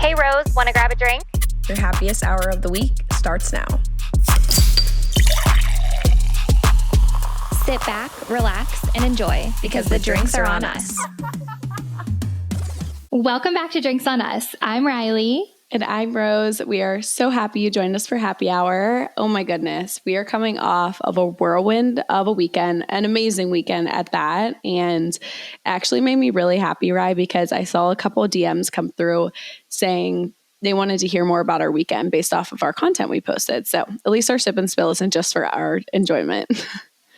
Hey Rose, want to grab a drink? Your happiest hour of the week starts now. Sit back, relax, and enjoy because the drinks are on us. Welcome back to Drinks on Us. I'm Riley. And I'm Rose. We are so happy you joined us for happy hour. Oh my goodness. We are coming off of a whirlwind of a weekend, an amazing weekend at that. And actually made me really happy, Ry, because I saw a couple of DMs come through saying they wanted to hear more about our weekend based off of our content we posted. So at least our sip and spill isn't just for our enjoyment.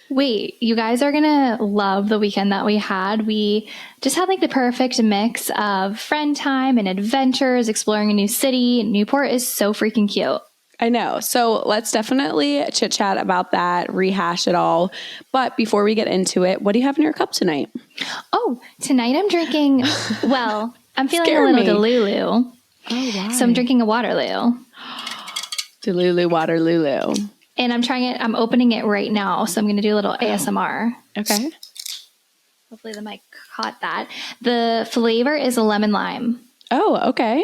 Wait, you guys are going to love the weekend that we had. We just had like the perfect mix of friend time and adventures, exploring a new city. Newport is so freaking cute. I know. So let's definitely chit chat about that, rehash it all. But before we get into it, what do you have in your cup tonight? Oh, tonight I'm drinking, well, I'm feeling a little Delulu. Oh, wow. So I'm drinking a Waterloo. Delulu, Waterloo. And I'm trying it. I'm opening it right now. So I'm going to do a little ASMR. Okay. Hopefully the mic caught that. The flavor is a lemon lime. Oh, okay.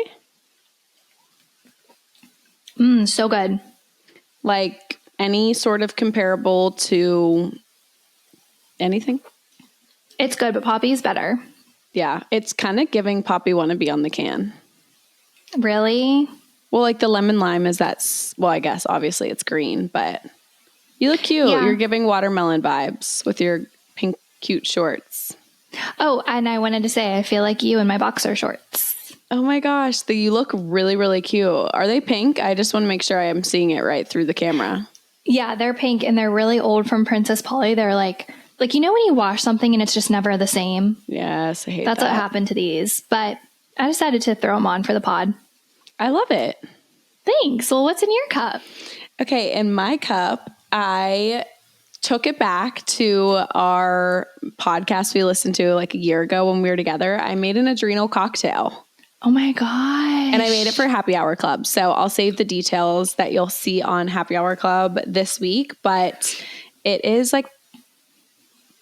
So good. Like any sort of comparable to anything? It's good, but Poppy is better. Yeah. It's kind of giving Poppy wannabe on the can. Really? Well, like the lemon lime is well, I guess obviously it's green, but you look cute. Yeah. You're giving watermelon vibes with your pink cute shorts. Oh, and I wanted to say, I feel like you in my boxer shorts. Oh my gosh. You look really, really cute. Are they pink? I just want to make sure I am seeing it right through the camera. Yeah, they're pink and they're really old from Princess Polly. They're like, you know when you wash something and it's just never the same? Yes, I hate That's that. what happened to these. But I decided to throw them on for the pod. I love it. Thanks. Well, what's in your cup? Okay, in my cup, I took it back to our podcast we listened to like a year ago when we were together. I made an adrenal cocktail. Oh my gosh. And I made it for Happy Hour Club. So I'll save the details that you'll see on Happy Hour Club this week. But it is like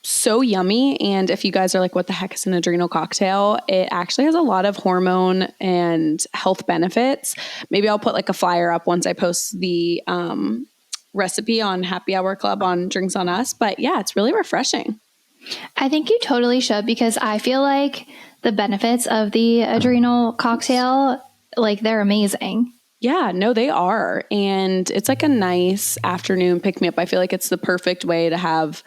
so yummy. And if you guys are like, what the heck is an adrenal cocktail? It actually has a lot of hormone and health benefits. Maybe I'll put like a flyer up once I post the recipe on Happy Hour Club on Drinks on Us. But yeah, it's really refreshing. I think you totally should, because I feel like the benefits of the adrenal cocktail, like they're amazing. Yeah, no, they are. And it's like a nice afternoon pick me up. I feel like it's the perfect way to have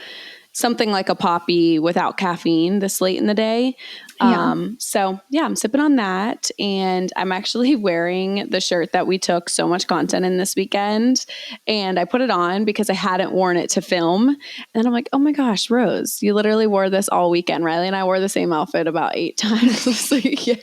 something like a Poppy without caffeine this late in the day. Yeah. So yeah, I'm sipping on that. And I'm actually wearing the shirt that we took so much content in this weekend. And I put it on because I hadn't worn it to film. And I'm like, oh my gosh, Rose, you literally wore this all weekend. Riley and I wore the same outfit about 8 times this weekend.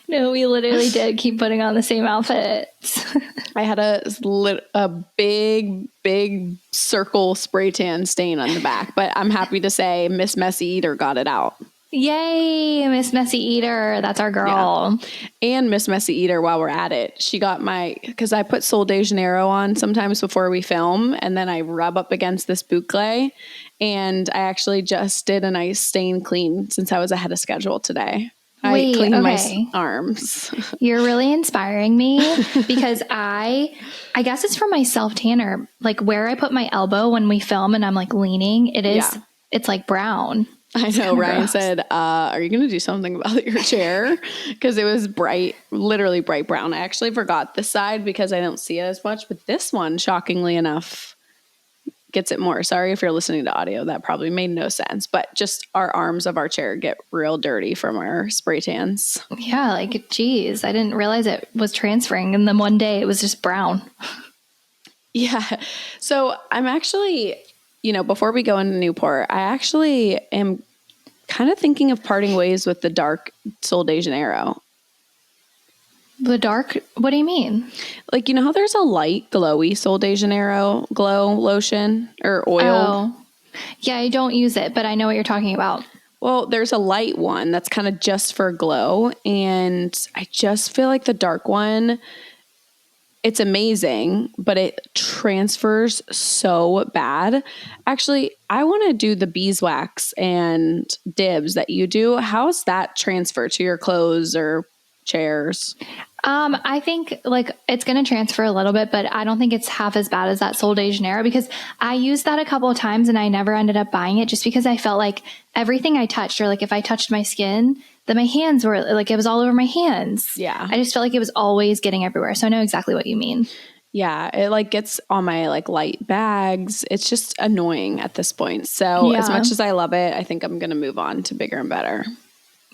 No, we literally did keep putting on the same outfits. I had a big circle spray tan stain on the back, but I'm happy to say Miss Messy Eater got it out. Yay, Miss Messy Eater. That's our girl. Yeah. And Miss Messy Eater, while we're at it, she got because I put Sol de Janeiro on sometimes before we film, and then I rub up against this boucle, and I actually just did a nice stain clean since I was ahead of schedule today. I cleaned my arms. You're really inspiring me because I guess it's from my self-tanner, like where I put my elbow when we film and I'm like leaning, it's like brown. I know. Ryan said, are you going to do something about your chair? Because it was literally bright brown. I actually forgot this side because I don't see it as much, but this one, shockingly enough, gets it more. Sorry if you're listening to audio. That probably made no sense. But just our arms of our chair get real dirty from our spray tans. Yeah, like, geez, I didn't realize it was transferring. And then one day it was just brown. Yeah. So I'm actually, before we go into Newport, I actually am kind of thinking of parting ways with the dark Sol de Janeiro. The dark? What do you mean? Like, how there's a light, glowy Sol de Janeiro glow lotion or oil? Oh, yeah, I don't use it, but I know what you're talking about. Well, there's a light one that's kind of just for glow. And I just feel like the dark one, it's amazing, but it transfers so bad. Actually, I want to do the beeswax and dibs that you do. How's that transfer to your clothes or chairs? I think like it's going to transfer a little bit, but I don't think it's half as bad as that Sol de Janeiro because I used that a couple of times and I never ended up buying it just because I felt like everything I touched, or like if I touched my skin, then my hands were like, it was all over my hands. Yeah. I just felt like it was always getting everywhere. So I know exactly what you mean. Yeah, it like gets on my like light bags. It's just annoying at this point. So as much as I love it, I think I'm going to move on to bigger and better.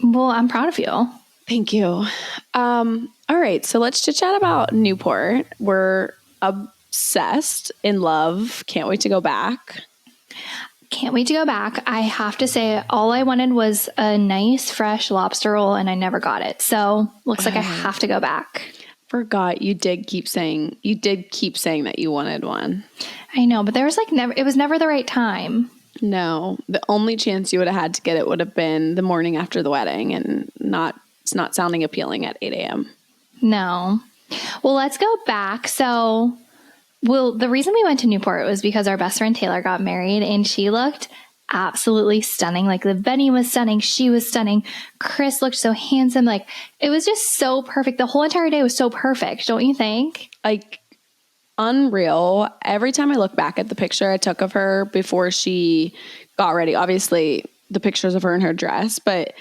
Well, I'm proud of you. Thank you. All right, so let's chit chat about Newport. We're obsessed, in love. Can't wait to go back. Can't wait to go back. I have to say, all I wanted was a nice, fresh lobster roll, and I never got it. So looks like I have to go back. Forgot you did keep saying that you wanted one. I know, but there was like it was never the right time. No, the only chance you would have had to get it would have been the morning after the wedding, and it's not sounding appealing at 8 a.m. No. Well, let's go back. So, the reason we went to Newport was because our best friend Taylor got married and she looked absolutely stunning. Like the venue was stunning. She was stunning. Chris looked so handsome. Like it was just so perfect. The whole entire day was so perfect. Don't you think? Like unreal. Every time I look back at the picture I took of her before she got ready, obviously the pictures of her in her dress, but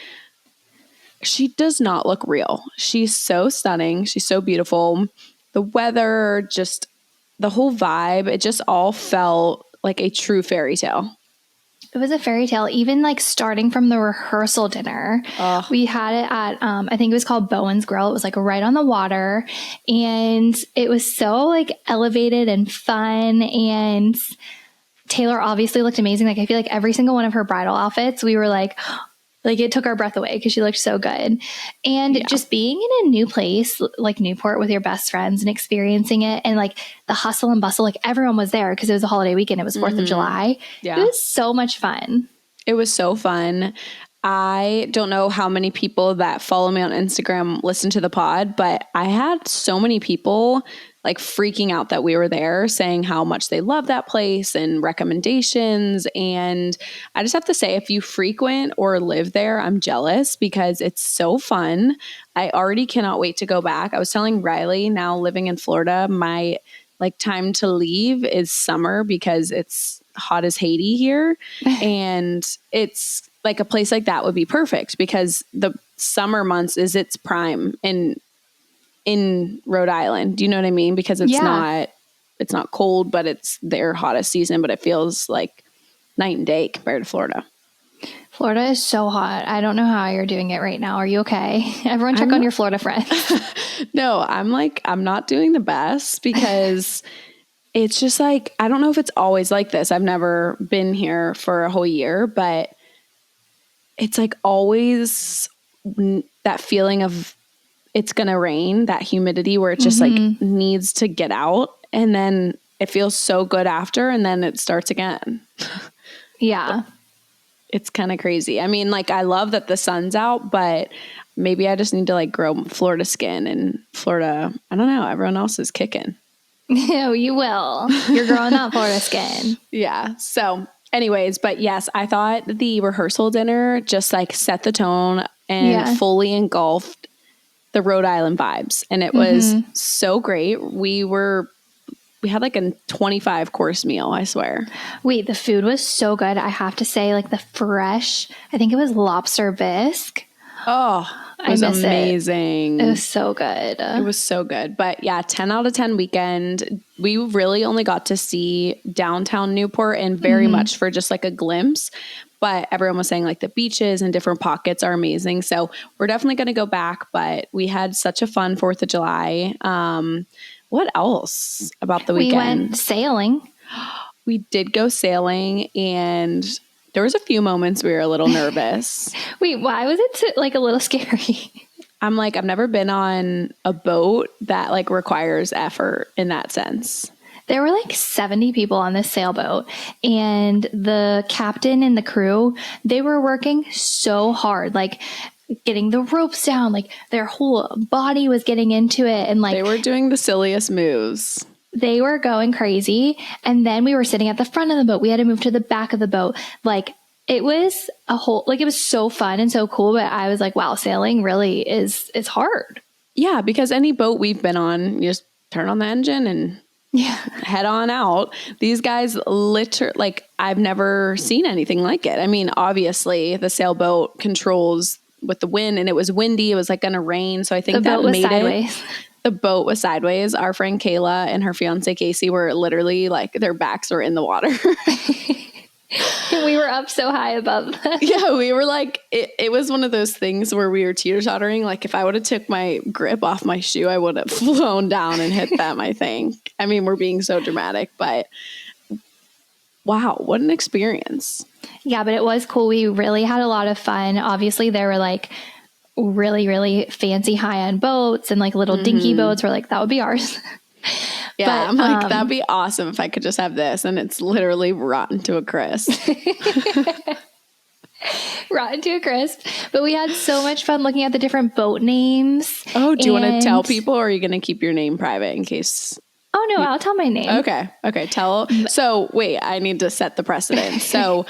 she does not look real. She's so stunning. She's so beautiful. The weather, just the whole vibe, it just all felt like a true fairy tale. It was a fairy tale, even like starting from the rehearsal dinner. We had it at, I think it was called Bowen's Grill. It was like right on the water and it was so like elevated and fun. And Taylor obviously looked amazing. Like I feel like every single one of her bridal outfits, we were like it took our breath away because she looked so good. And just being in a new place like Newport with your best friends and experiencing it and like the hustle and bustle, like everyone was there because it was a holiday weekend. It was 4th of July. Yeah. It was so much fun. It was so fun. I don't know how many people that follow me on Instagram listen to the pod, but I had so many people like freaking out that we were there, saying how much they love that place and recommendations. And I just have to say, if you frequent or live there, I'm jealous because it's so fun. I already cannot wait to go back. I was telling Riley, now living in Florida, my like time to leave is summer because it's hot as Haiti here. And it's like a place like that would be perfect because the summer months is its prime in Rhode Island. Do you know what I mean? Because it's not cold, but it's their hottest season, but it feels like night and day compared to Florida. Florida is so hot. I don't know how you're doing it right now. Are you okay? Everyone check on your Florida friends. No, I'm not doing the best because it's just like, I don't know if it's always like this. I've never been here for a whole year, but it's like always that feeling of it's going to rain, that humidity where it just like needs to get out. And then it feels so good after, and then it starts again. Yeah. It's kind of crazy. I mean, like I love that the sun's out, but maybe I just need to like grow Florida skin, and Florida, I don't know, everyone else is kicking. No, you will. You're growing that Florida skin. Yeah. So anyways, but yes, I thought the rehearsal dinner just like set the tone and fully engulfed the Rhode Island vibes. And it was so great. We had like a 25 course meal, I swear. Wait, the food was so good. I have to say, like the fresh, I think it was lobster bisque. Oh, it was amazing. It was so good. It was so good. But yeah, 10 out of 10 weekend. We really only got to see downtown Newport and very much for just like a glimpse. But everyone was saying like the beaches and different pockets are amazing. So we're definitely going to go back. But we had such a fun 4th of July. What else about the weekend? We went sailing. We did go sailing, and there was a few moments we were a little nervous. Wait, why was it like a little scary? I'm like, I've never been on a boat that like requires effort in that sense. There were like 70 people on this sailboat, and the captain and the crew, they were working so hard, like getting the ropes down, like their whole body was getting into it. And like they were doing the silliest moves. They were going crazy. And then we were sitting at the front of the boat. We had to move to the back of the boat. Like It was it was so fun and so cool, but I was like, wow, sailing really is hard. Yeah, because any boat we've been on, you just turn on the engine and head on out. These guys literally, I've never seen anything like it. I mean, obviously the sailboat controls with the wind, and it was windy. It was going to rain. So I think the boat was sideways. The boat was sideways. Our friend Kayla and her fiance Casey were literally their backs were in the water. We were up so high above them. Yeah, we were it was one of those things where we were teeter-tottering. If I would have took my grip off my shoe, I would have flown down and hit them, I think. I mean, we're being so dramatic, but wow, what an experience. Yeah, but it was cool. We really had a lot of fun. Obviously, there were really, really fancy high-end boats and little dinky boats were that would be ours. Yeah, but, I'm that'd be awesome if I could just have this, and it's literally rotten to a crisp. Rotten to a crisp. But we had so much fun looking at the different boat names. Oh, do you want to tell people, or are you going to keep your name private in case? Oh, no, I'll tell my name. Okay, tell. So, wait, I need to set the precedent. So,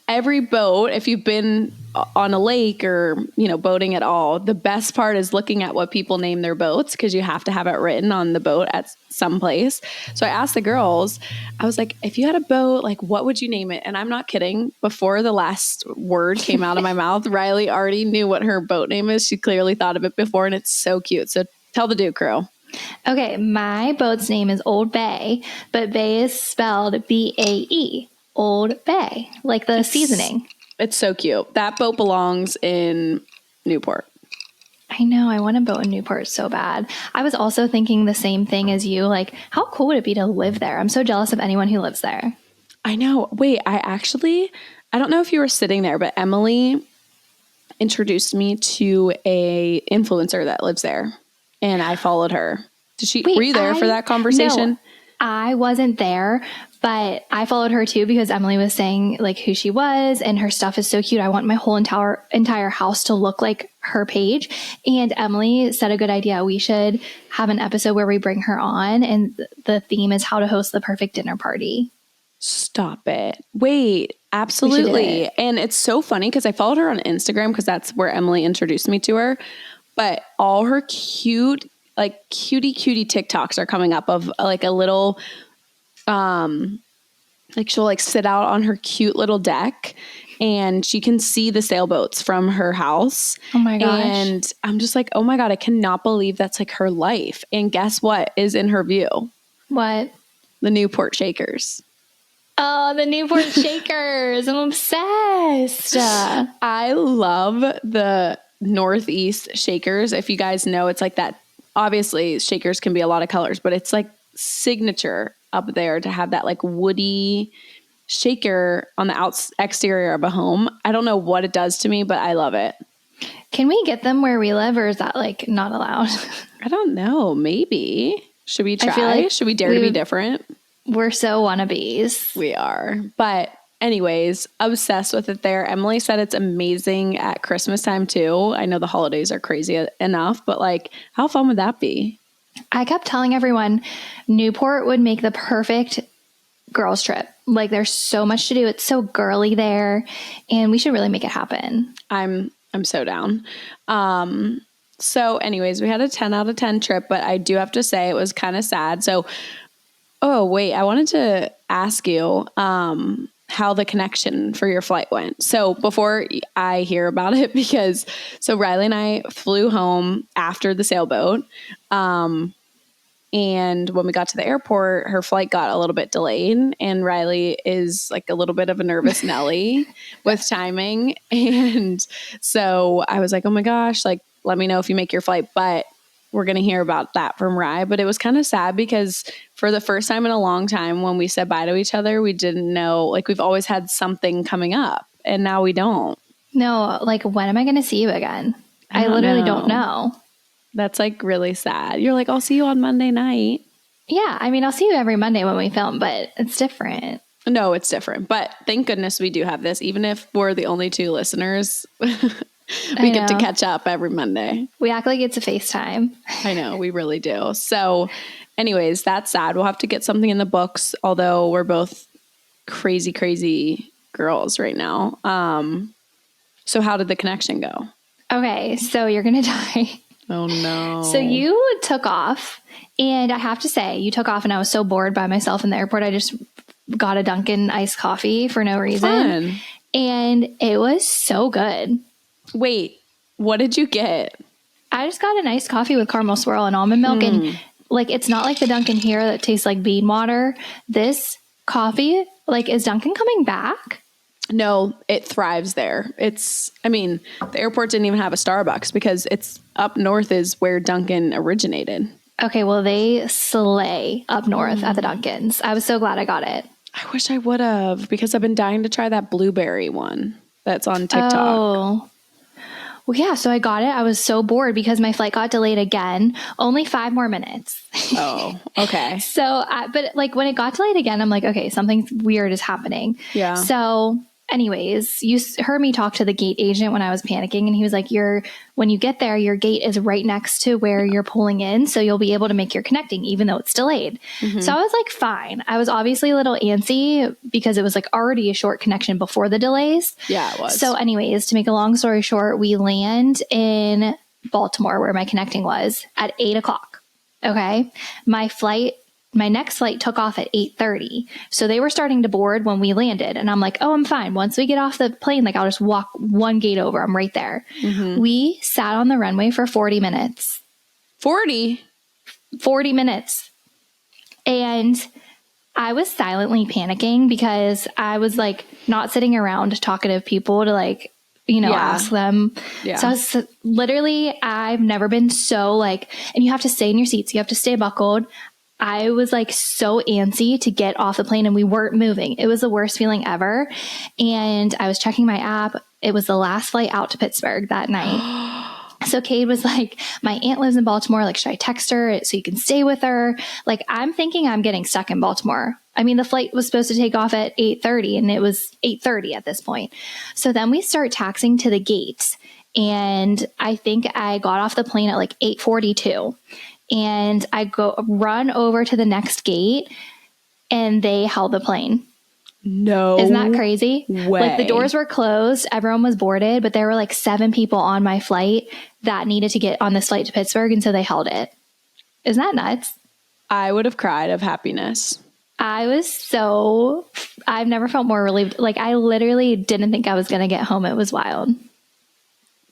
every boat, if you've been on a lake or, boating at all, the best part is looking at what people name their boats, because you have to have it written on the boat at some place. So I asked the girls, I was like, if you had a boat, what would you name it? And I'm not kidding. Before the last word came out of my mouth, Riley already knew what her boat name is. She clearly thought of it before, and it's so cute. So tell the Duke crew. Okay, my boat's name is Old Bay, but Bay is spelled B-A-E. Old Bay, the seasoning. It's so cute. That boat belongs in Newport. I know. I want a boat in Newport so bad. I was also thinking the same thing as you. How cool would it be to live there? I'm so jealous of anyone who lives there. I know. Wait, I don't know if you were sitting there, but Emily introduced me to a influencer that lives there, and I followed her. Were you there for that conversation? No, I wasn't there, but I followed her too because Emily was saying who she was, and her stuff is so cute. I want my whole entire house to look like her page. And Emily said a good idea. We should have an episode where we bring her on, and the theme is how to host the perfect dinner party. Stop it. Wait, absolutely. And it's so funny because I followed her on Instagram because that's where Emily introduced me to her. But all her cutie TikToks are coming up of a little she'll sit out on her cute little deck and she can see the sailboats from her house. Oh my gosh. And I'm just oh my God, I cannot believe that's her life. And guess what is in her view? What? The Newport Shakers. Oh, the Newport Shakers. I'm obsessed. I love the Northeast Shakers. If you guys know, it's that. Obviously, Shakers can be a lot of colors, but it's signature up there to have that woody shaker on the exterior of a home. I don't know what it does to me, but I love it. Can we get them where we live, or is that not allowed? I don't know. Maybe. Should we try? Should we dare to be different? We're so wannabes. We are. But anyways, obsessed with it there. Emily said it's amazing at Christmas time too. I know the holidays are crazy enough, but how fun would that be? I kept telling everyone Newport would make the perfect girls trip. There's so much to do. It's so girly there, and we should really make it happen. I'm so down. So anyways, we had a 10 out of 10 trip, but I do have to say it was kind of sad. So, oh wait, I wanted to ask you, how the connection for your flight went. So before I hear about it, so Riley and I flew home after the sailboat. And when we got to the airport, her flight got a little bit delayed, and Riley is a little bit of a nervous Nelly with timing. And so I was oh my gosh, let me know if you make your flight, but we're going to hear about that from Rye. But it was kind of sad because for the first time in a long time, when we said bye to each other, we didn't know, we've always had something coming up, and now we don't. No, when am I going to see you again? I literally don't know. That's really sad. You're I'll see you on Monday night. Yeah. I mean, I'll see you every Monday when we film, but it's different. No, it's different. But thank goodness we do have this. Even if we're the only two listeners, we get to catch up every Monday. We act like it's a FaceTime. I know, we really do. So anyways, that's sad. We'll have to get something in the books, although we're both crazy girls right now. So how did the connection go? Okay, so you're going to die. Oh, no. So you took off, and I have to say, you took off, and I was so bored by myself in the airport. I just got a Dunkin' iced coffee for no reason. Fun. And it was so good. Wait, what did you get? I just got an iced coffee with caramel swirl and almond milk. And like, it's not like the Dunkin' here that tastes like bean water. This coffee, like, is Dunkin' coming back? No, it thrives there. The airport didn't even have a Starbucks because it's up north is where Dunkin' originated. Okay, well, they slay up north at the Dunkin's. I was so glad I got it. I wish I would have, because I've been dying to try that blueberry one that's on TikTok. Oh. Well, yeah, so I got it. I was so bored because my flight got delayed again. Only 5 more minutes. Oh, okay. But like when it got delayed again, I'm like, okay, something weird is happening. Yeah. So anyways, you heard me talk to the gate agent when I was panicking, and he was like, when you get there, your gate is right next to where you're pulling in, so you'll be able to make your connecting even though it's delayed. Mm-hmm. So I was like, fine. I was obviously a little antsy because it was like already a short connection before the delays. Yeah, it was. So anyways, to make a long story short, we land in Baltimore where my connecting was at 8:00. Okay. My next flight took off at 8:30. So they were starting to board when we landed. And I'm like, oh, I'm fine. Once we get off the plane, like I'll just walk one gate over. I'm right there. Mm-hmm. We sat on the runway for 40 minutes. 40 minutes. And I was silently panicking because I was like not sitting around talkative people to like, ask them. Yeah. So I was literally, I've never been so like, and you have to stay in your seats. You have to stay buckled. I was like so antsy to get off the plane and we weren't moving. It was the worst feeling ever. And I was checking my app. It was the last flight out to Pittsburgh that night. So Cade was like, my aunt lives in Baltimore. Like, should I text her so you can stay with her? Like, I'm thinking I'm getting stuck in Baltimore. I mean, the flight was supposed to take off at 8:30 and it was 8:30 at this point. So then we start taxiing to the gates. And I think I got off the plane at like 8:42. And I run over to the next gate and they held the plane. No. Isn't that crazy? Way. Like the doors were closed. Everyone was boarded, but there were like 7 people on my flight that needed to get on this flight to Pittsburgh. And so they held it. Isn't that nuts? I would have cried of happiness. I've never felt more relieved. Like I literally didn't think I was going to get home. It was wild.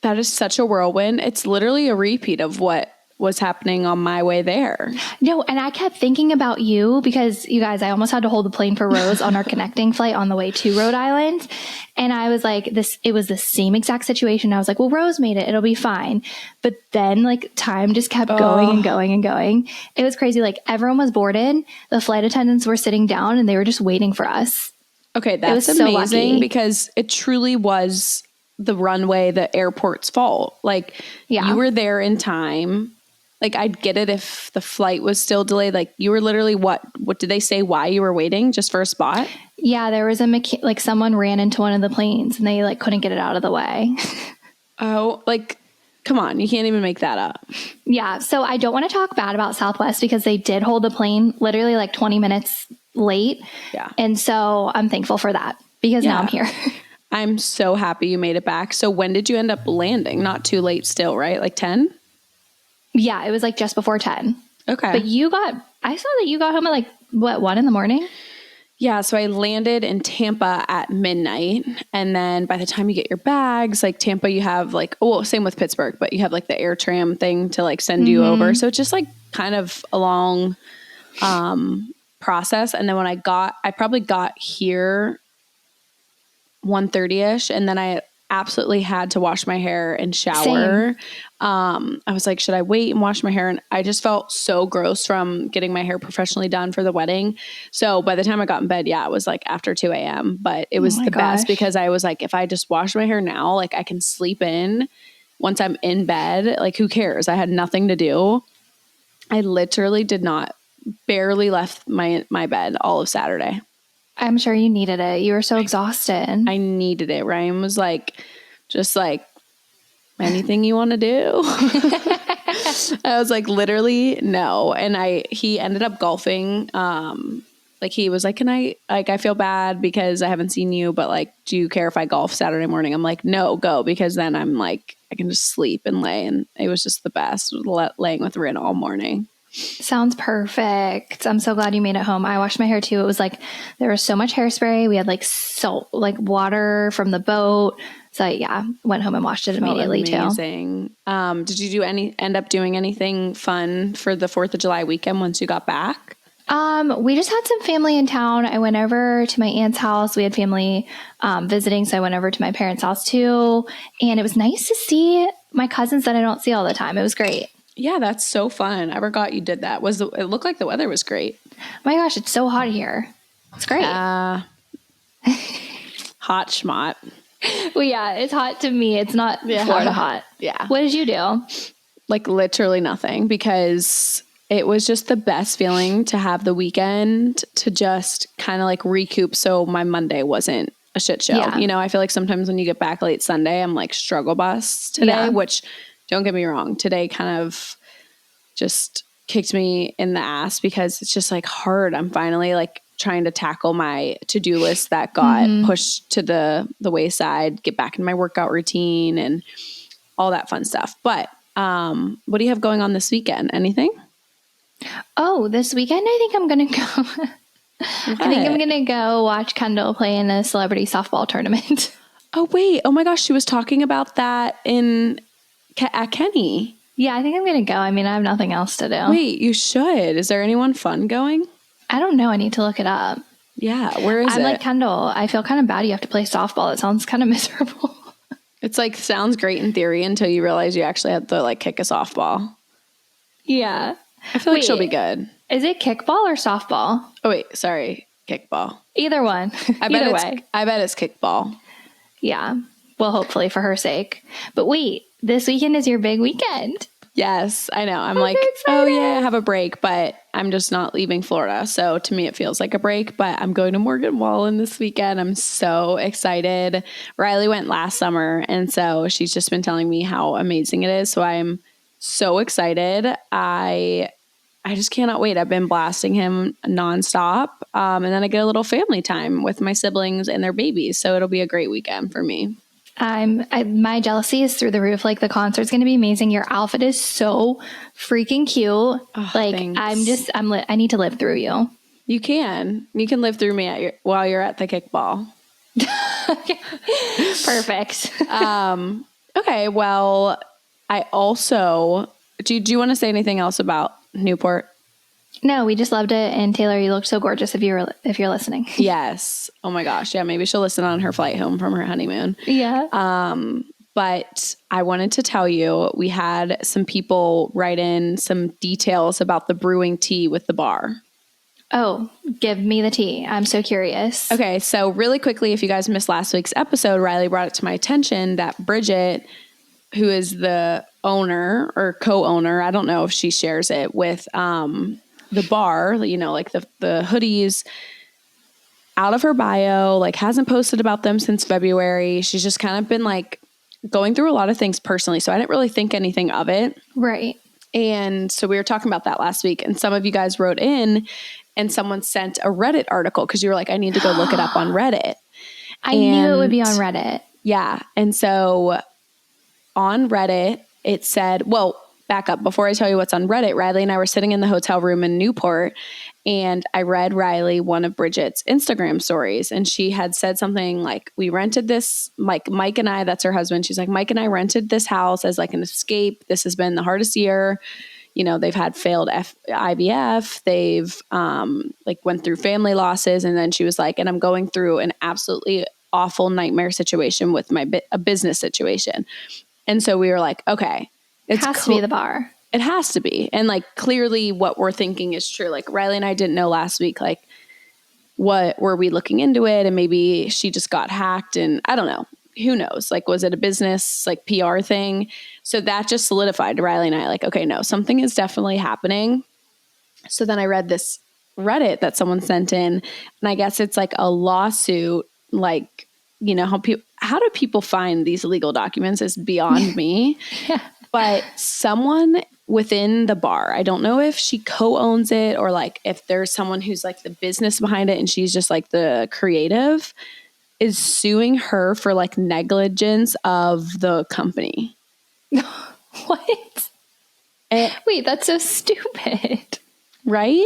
That is such a whirlwind. It's literally a repeat of what was happening on my way there. No, and I kept thinking about you because you guys, I almost had to hold the plane for Rose on our connecting flight on the way to Rhode Island. And I was like, it was the same exact situation. I was like, well, Rose made it. It'll be fine. But then like time just kept going and going and going. It was crazy. Like everyone was boarded. The flight attendants were sitting down and they were just waiting for us. Okay. That's amazing because it truly was the runway, the airport's fault. Like you were there in time. Like, I'd get it if the flight was still delayed. Like, you were literally what did they say why you were waiting? Just for a spot? Yeah, there was someone ran into one of the planes and they like couldn't get it out of the way. Oh, like, come on. You can't even make that up. Yeah. So I don't want to talk bad about Southwest because they did hold the plane literally like 20 minutes late. Yeah. And so I'm thankful for that because now I'm here. I'm so happy you made it back. So when did you end up landing? Not too late still, right? Like 10? Yeah, it was like just before 10. Okay. But I saw that you got home at like, 1 in the morning? Yeah, so I landed in Tampa at midnight. And then by the time you get your bags, like Tampa, you have like, same with Pittsburgh, but you have like the air tram thing to like send you over. So it's just like kind of a long process. And then when I probably got here 1:30ish, and then I absolutely had to wash my hair and shower. I was like, should I wait and wash my hair? And I just felt so gross from getting my hair professionally done for the wedding. So by the time I got in bed, it was like after 2 a.m. But it was best because I was like, if I just wash my hair now, like I can sleep in once I'm in bed. Like who cares? I had nothing to do. I literally barely left my bed all of Saturday. I'm sure you needed it. You were so exhausted. I needed it. Ryan was like, just like, anything you want to do? I was like, literally, no. And he ended up golfing Like he was like, can I, like, I feel bad because I haven't seen you, but like, do you care if I golf Saturday morning? I'm like, no, go, because then I'm like, I can just sleep and lay. And it was just the best, laying with Rin all morning. Sounds perfect. I'm so glad you made it home. I washed my hair too. It was like, there was so much hairspray. We had like salt, like water from the boat. So yeah, went home and washed it immediately too. Amazing. Did you end up doing anything fun for the 4th of July weekend once you got back? We just had some family in town. I went over to my aunt's house. We had family visiting, so I went over to my parents' house too. And it was nice to see my cousins that I don't see all the time. It was great. Yeah, that's so fun. I forgot you did that. It looked like the weather was great. My gosh, it's so hot here. It's great. Hot schmott. Well, yeah, it's hot to me. It's not Florida hot. Yeah. What did you do? Like literally nothing, because it was just the best feeling to have the weekend to just kind of like recoup, so my Monday wasn't a shit show. Yeah. You know, I feel like sometimes when you get back late Sunday, I'm like struggle bus today, which don't get me wrong, today kind of just kicked me in the ass because it's just like hard. I'm finally like trying to tackle my to-do list that got pushed to the wayside, get back in my workout routine and all that fun stuff. But what do you have going on this weekend? Anything? Oh, this weekend I think I'm going to go. I think I'm going to go watch Kendall play in a celebrity softball tournament. Oh, wait. Oh my gosh. She was talking about that at Kenny. Yeah, I think I'm going to go. I mean, I have nothing else to do. Wait, you should. Is there anyone fun going? I don't know. I need to look it up. Yeah. Where is it? I'm like, Kendall, I feel kind of bad you have to play softball. It sounds kind of miserable. It's like, sounds great in theory until you realize you actually have to like kick a softball. Yeah. I feel like she'll be good. Is it kickball or softball? Oh, wait. Sorry. Kickball. Either one. Either way. I bet it's kickball. Yeah. Well, hopefully for her sake. But wait, this weekend is your big weekend. Yes, I know. I'm like, oh yeah, I have a break, but I'm just not leaving Florida. So to me, it feels like a break, but I'm going to Morgan Wallen this weekend. I'm so excited. Riley went last summer, and so she's just been telling me how amazing it is. So I'm so excited. I just cannot wait. I've been blasting him nonstop. And then I get a little family time with my siblings and their babies. So it'll be a great weekend for me. My jealousy is through the roof. Like, the concert's going to be amazing. Your outfit is so freaking cute. Oh, like, thanks. I need to live through you. You can live through me while you're at the kickball. Perfect. Okay. Well, I also, do you want to say anything else about Newport? No, we just loved it. And Taylor, you look so gorgeous if you're listening. Yes. Oh my gosh. Yeah. Maybe she'll listen on her flight home from her honeymoon. Yeah. But I wanted to tell you, we had some people write in some details about the brewing tea with the bar. Oh, give me the tea. I'm so curious. Okay. So really quickly, if you guys missed last week's episode, Riley brought it to my attention that Bridget, who is the owner or co-owner, I don't know if she shares it with, the bar, you know, like the hoodies, out of her bio, like hasn't posted about them since February. She's just kind of been like going through a lot of things personally. So I didn't really think anything of it. Right. And so we were talking about that last week, and some of you guys wrote in and someone sent a Reddit article because you were like, I need to go look it up on Reddit. I knew it would be on Reddit. Yeah. And so on Reddit, it said, well, back up. Before I tell you what's on Reddit, Riley and I were sitting in the hotel room in Newport, and I read Riley one of Bridget's Instagram stories, and she had said something like, we rented this, like Mike and I, that's her husband. She's like, Mike and I rented this house as like an escape. This has been the hardest year. You know, they've had failed IVF. They've like went through family losses. And then she was like, and I'm going through an absolutely awful nightmare situation with a business situation. And so we were like, okay. It has to be the bar. It has to be. And like, clearly what we're thinking is true. Like Riley and I didn't know last week, like what were we looking into it? And maybe she just got hacked, and I don't know. Who knows? Like, was it a business, like PR thing? So that just solidified to Riley and I, like, okay, no, something is definitely happening. So then I read this Reddit that someone sent in, and I guess it's like a lawsuit. Like, you know, how do people find these legal documents is beyond me. Yeah. But someone within the bar. I don't know if she co-owns it or like if there's someone who's like the business behind it and she's just like the creative, is suing her for like negligence of the company. What? Wait, that's so stupid. Right?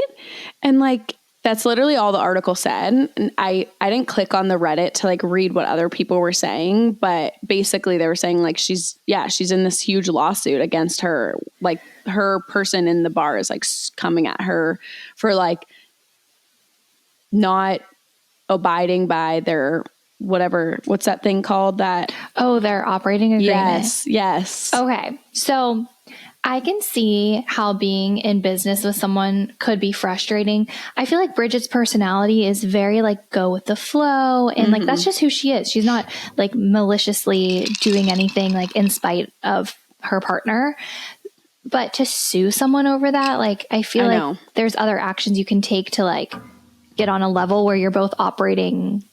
And like, that's literally all the article said. And I didn't click on the Reddit to like read what other people were saying, but basically they were saying like she's in this huge lawsuit against her. Like her person in the bar is like coming at her for like not abiding by their whatever, what's that thing called that? Oh, their operating agreement. Yes. Okay. So I can see how being in business with someone could be frustrating. I feel like Bridget's personality is very like go with the flow. And like, that's just who she is. She's not like maliciously doing anything like in spite of her partner. But to sue someone over that, like, I feel like there's other actions you can take to like get on a level where you're both operating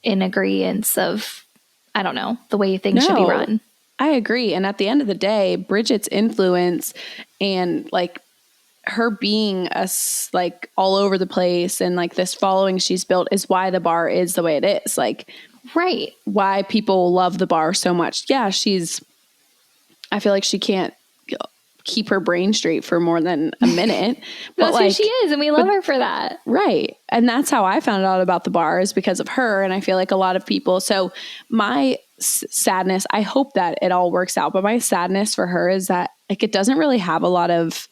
in agreeance of, I don't know, the way things should be run. I agree. And at the end of the day, Bridget's influence and like her being like all over the place and like this following she's built is why the bar is the way it is. Like, right. Why people love the bar so much. Yeah, I feel like she can't keep her brain straight for more than a minute. But that's like, who she is, and we love her for that. Right. And that's how I found out about the bar, is because of her. And I feel like a lot of people. So my sadness, I hope that it all works out, but my sadness for her is that like it doesn't really have a lot of,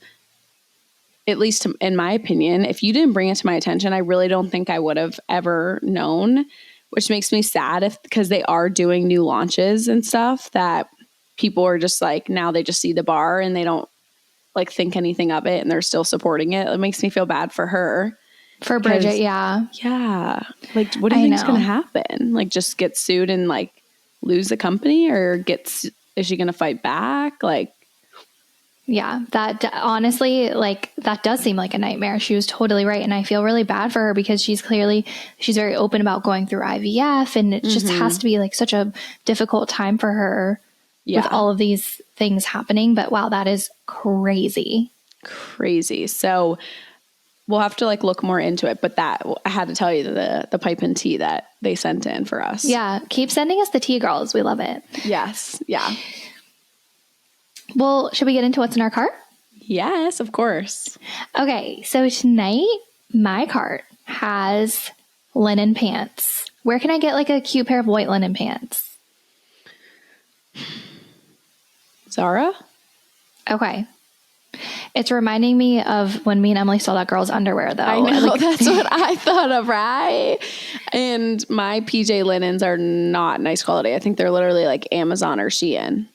at least in my opinion, if you didn't bring it to my attention, I really don't think I would have ever known, which makes me sad because they are doing new launches and stuff that people are just like, now they just see the bar and they don't like think anything of it and they're still supporting it. It makes me feel bad for her. For Bridget, yeah. Yeah. Like, what do you think is going to happen? Like, just get sued and like lose the company, or is she going to fight back? Like, yeah, that honestly, like that does seem like a nightmare. She was totally right. And I feel really bad for her because she's very open about going through IVF, and it just has to be like such a difficult time for her with all of these things happening. But wow, that is crazy. Crazy. So we'll have to like look more into it. But that, I had to tell you the pipe and tea that they sent in for us. Yeah. Keep sending us the tea, girls. We love it. Yes. Yeah. Well, should we get into what's in our cart? Yes, of course. Okay. So tonight, my cart has linen pants. Where can I get like a cute pair of white linen pants? Zara? Okay. It's reminding me of when me and Emily saw that girl's underwear, though. I know, that's what I thought of, right? And my PJ linens are not nice quality. I think they're literally like Amazon or Shein.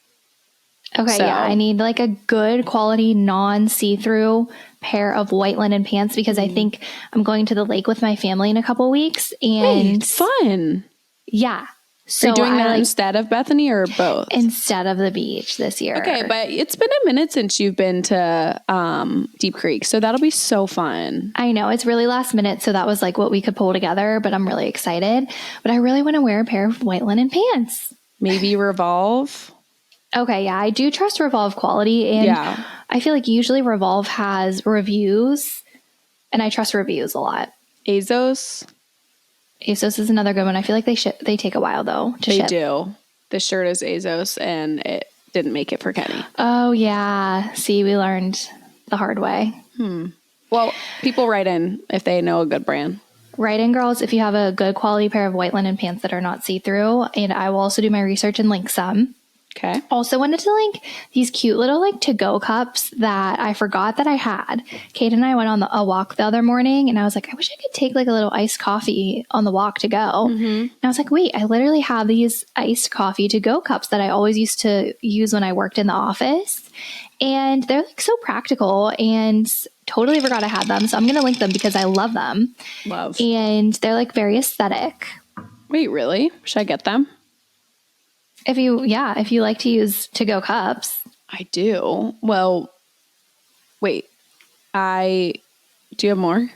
Okay, yeah. I need like a good quality, non-see-through pair of white linen pants because I think I'm going to the lake with my family in a couple weeks. And wait, fun. Yeah. So are you doing that instead of Bethany or both? Instead of the beach this year. Okay, but it's been a minute since you've been to Deep Creek, so that'll be so fun. I know, it's really last minute, so that was like what we could pull together, but I'm really excited. But I really want to wear a pair of white linen pants. Maybe Revolve. Okay, yeah, I do trust Revolve quality, and I feel like usually Revolve has reviews, and I trust reviews a lot. ASOS is another good one. I feel like they take a while though to ship. They do. The shirt is ASOS and it didn't make it for Kenny. Oh yeah. See, we learned the hard way. Well, people write in if they know a good brand. Write in, girls, if you have a good quality pair of white linen pants that are not see-through, and I will also do my research and link some. Okay. Also wanted to link these cute little like to-go cups that I forgot that I had. Kate and I went on a walk the other morning, and I was like, I wish I could take like a little iced coffee on the walk to go. And I was like, wait, I literally have these iced coffee to-go cups that I always used to use when I worked in the office. And they're like so practical, and totally forgot I had them. So I'm going to link them because I love them. Love. And they're like very aesthetic. Wait, really? Should I get them? If you like to use to-go cups. I do. Well, wait. Do you have more?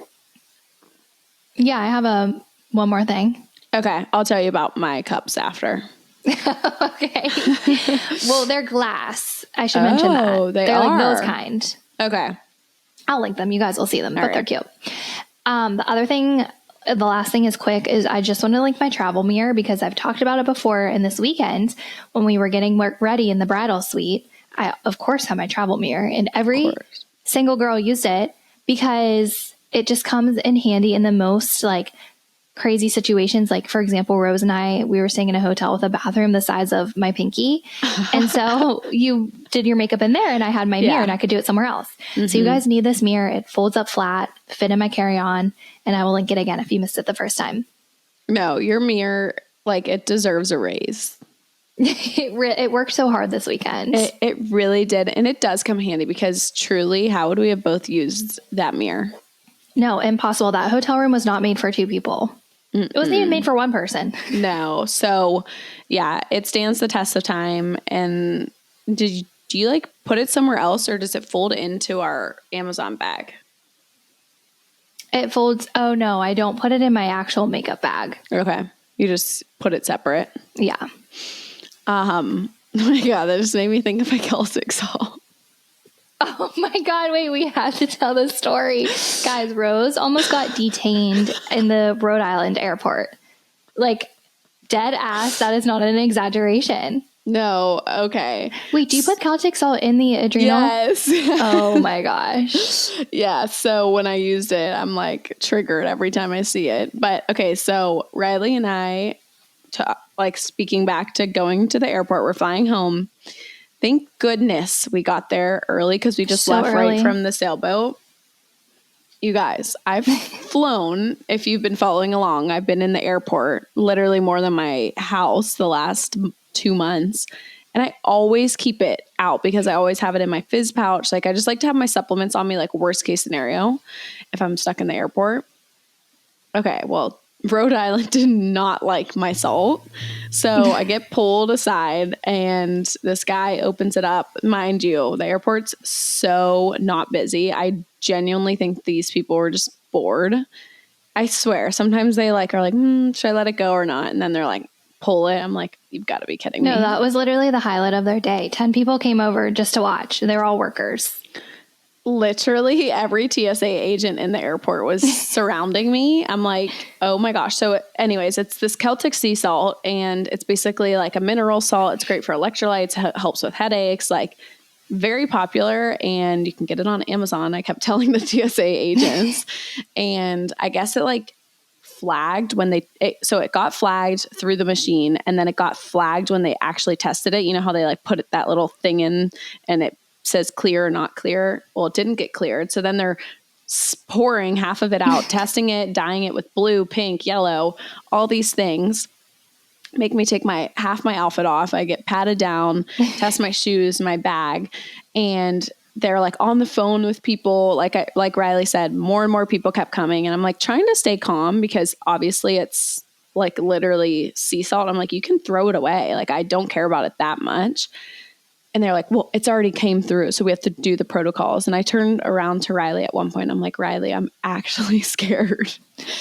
Yeah, I have one more thing. Okay, I'll tell you about my cups after. Okay. Well, they're glass. I should mention that. Oh, they're like those kind. Okay. I'll link them. You guys will see them, but right. they're cute. The last thing is quick is I just want to link my travel mirror because I've talked about it before. And this weekend when we were getting ready in the bridal suite, I of course had my travel mirror and every single girl used it because it just comes in handy in the most like crazy situations. Like for example, Rose and I, we were staying in a hotel with a bathroom the size of my pinky. And so you did your makeup in there and I had my mirror and I could do it somewhere else. Mm-hmm. So you guys need this mirror. It folds up flat, fit in my carry-on, and I will link it again if you missed it the first time. No, your mirror, like it deserves a raise. It worked so hard this weekend. It really did. And it does come handy because truly, how would we have both used that mirror? No, impossible. That hotel room was not made for two people. It wasn't even made for one person. No. So yeah, it stands the test of time. And do you like put it somewhere else or does it fold into our Amazon bag? It folds. Oh no, I don't put it in my actual makeup bag. Okay. You just put it separate. Yeah. Oh my God, that just made me think of my Celtic salt. Oh my God, wait, we have to tell this story. Guys, Rose almost got detained in the Rhode Island airport. Like, dead ass, that is not an exaggeration. No, okay. Wait, do you put Celtic salt in the adrenal? Yes. Oh my gosh. Yeah, so when I used it, I'm like triggered every time I see it. But okay, so Riley and I, like speaking back to going to the airport, we're flying home. Thank goodness we got there early because we just left right from the sailboat. You guys, I've flown, if you've been following along, I've been in the airport literally more than my house the last 2 months. And I always keep it out because I always have it in my fizz pouch. Like I just like to have my supplements on me, like worst case scenario, if I'm stuck in the airport. Okay, well, Rhode Island did not like my salt. So I get pulled aside and this guy opens it up. Mind you, the airport's so not busy. I genuinely think these people were just bored. I swear, sometimes they like are like, should I let it go or not? And then they're like, pull it. I'm like, you've got to be kidding me. No, that was literally the highlight of their day. 10 people came over just to watch. They're all workers. Literally every TSA agent in the airport was surrounding me. I'm like, oh my gosh. So anyways, it's this Celtic sea salt and it's basically like a mineral salt. It's great for electrolytes, helps with headaches, like very popular and you can get it on Amazon. I kept telling the TSA agents and I guess it like flagged when it got flagged through the machine and then it got flagged when they actually tested it. You know how they like put that little thing in and it says clear or not clear. Well, it didn't get cleared. So then they're pouring half of it out, testing it, dyeing it with blue, pink, yellow, all these things make me take half my outfit off. I get patted down, test my shoes, my bag, and they're like on the phone with people. Like Riley said, more and more people kept coming and I'm like trying to stay calm because obviously it's like literally sea salt. I'm like, you can throw it away. Like I don't care about it that much. And they're like, well, it's already came through. So we have to do the protocols. And I turned around to Riley at one point. I'm like, Riley, I'm actually scared.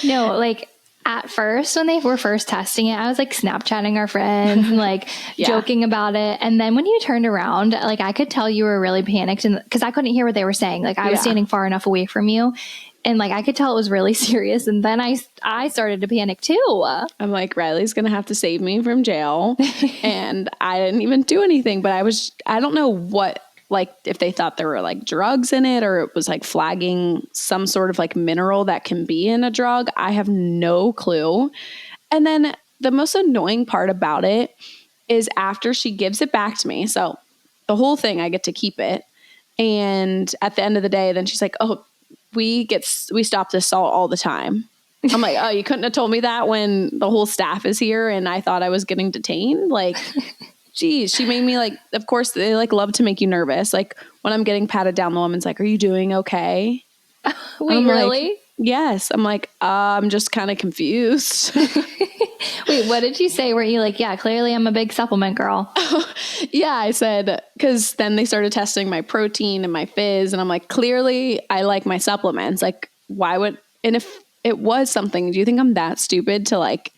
No, like at first when they were first testing it, I was like Snapchatting our friends and like joking about it. And then when you turned around, like I could tell you were really panicked and because I couldn't hear what they were saying. Like I was standing far enough away from you. And like, I could tell it was really serious. And then I started to panic too. I'm like, Riley's going to have to save me from jail. And I didn't even do anything, but I don't know what, like if they thought there were like drugs in it or it was like flagging some sort of like mineral that can be in a drug. I have no clue. And then the most annoying part about it is after she gives it back to me. So the whole thing, I get to keep it. And at the end of the day, then she's like, oh, we stop this salt all the time. I'm like, oh, you couldn't have told me that when the whole staff is here and I thought I was getting detained. Like, geez, she made me like, of course they like love to make you nervous. Like when I'm getting patted down, the woman's like, are you doing okay? Wait, really? Like, yes. I'm like, I'm just kind of confused. Wait, what did you say? Were you like, yeah, clearly I'm a big supplement girl? Yeah, I said, because then they started testing my protein and my fizz. And I'm like, clearly I like my supplements. Like, why would, and if it was something, do you think I'm that stupid to like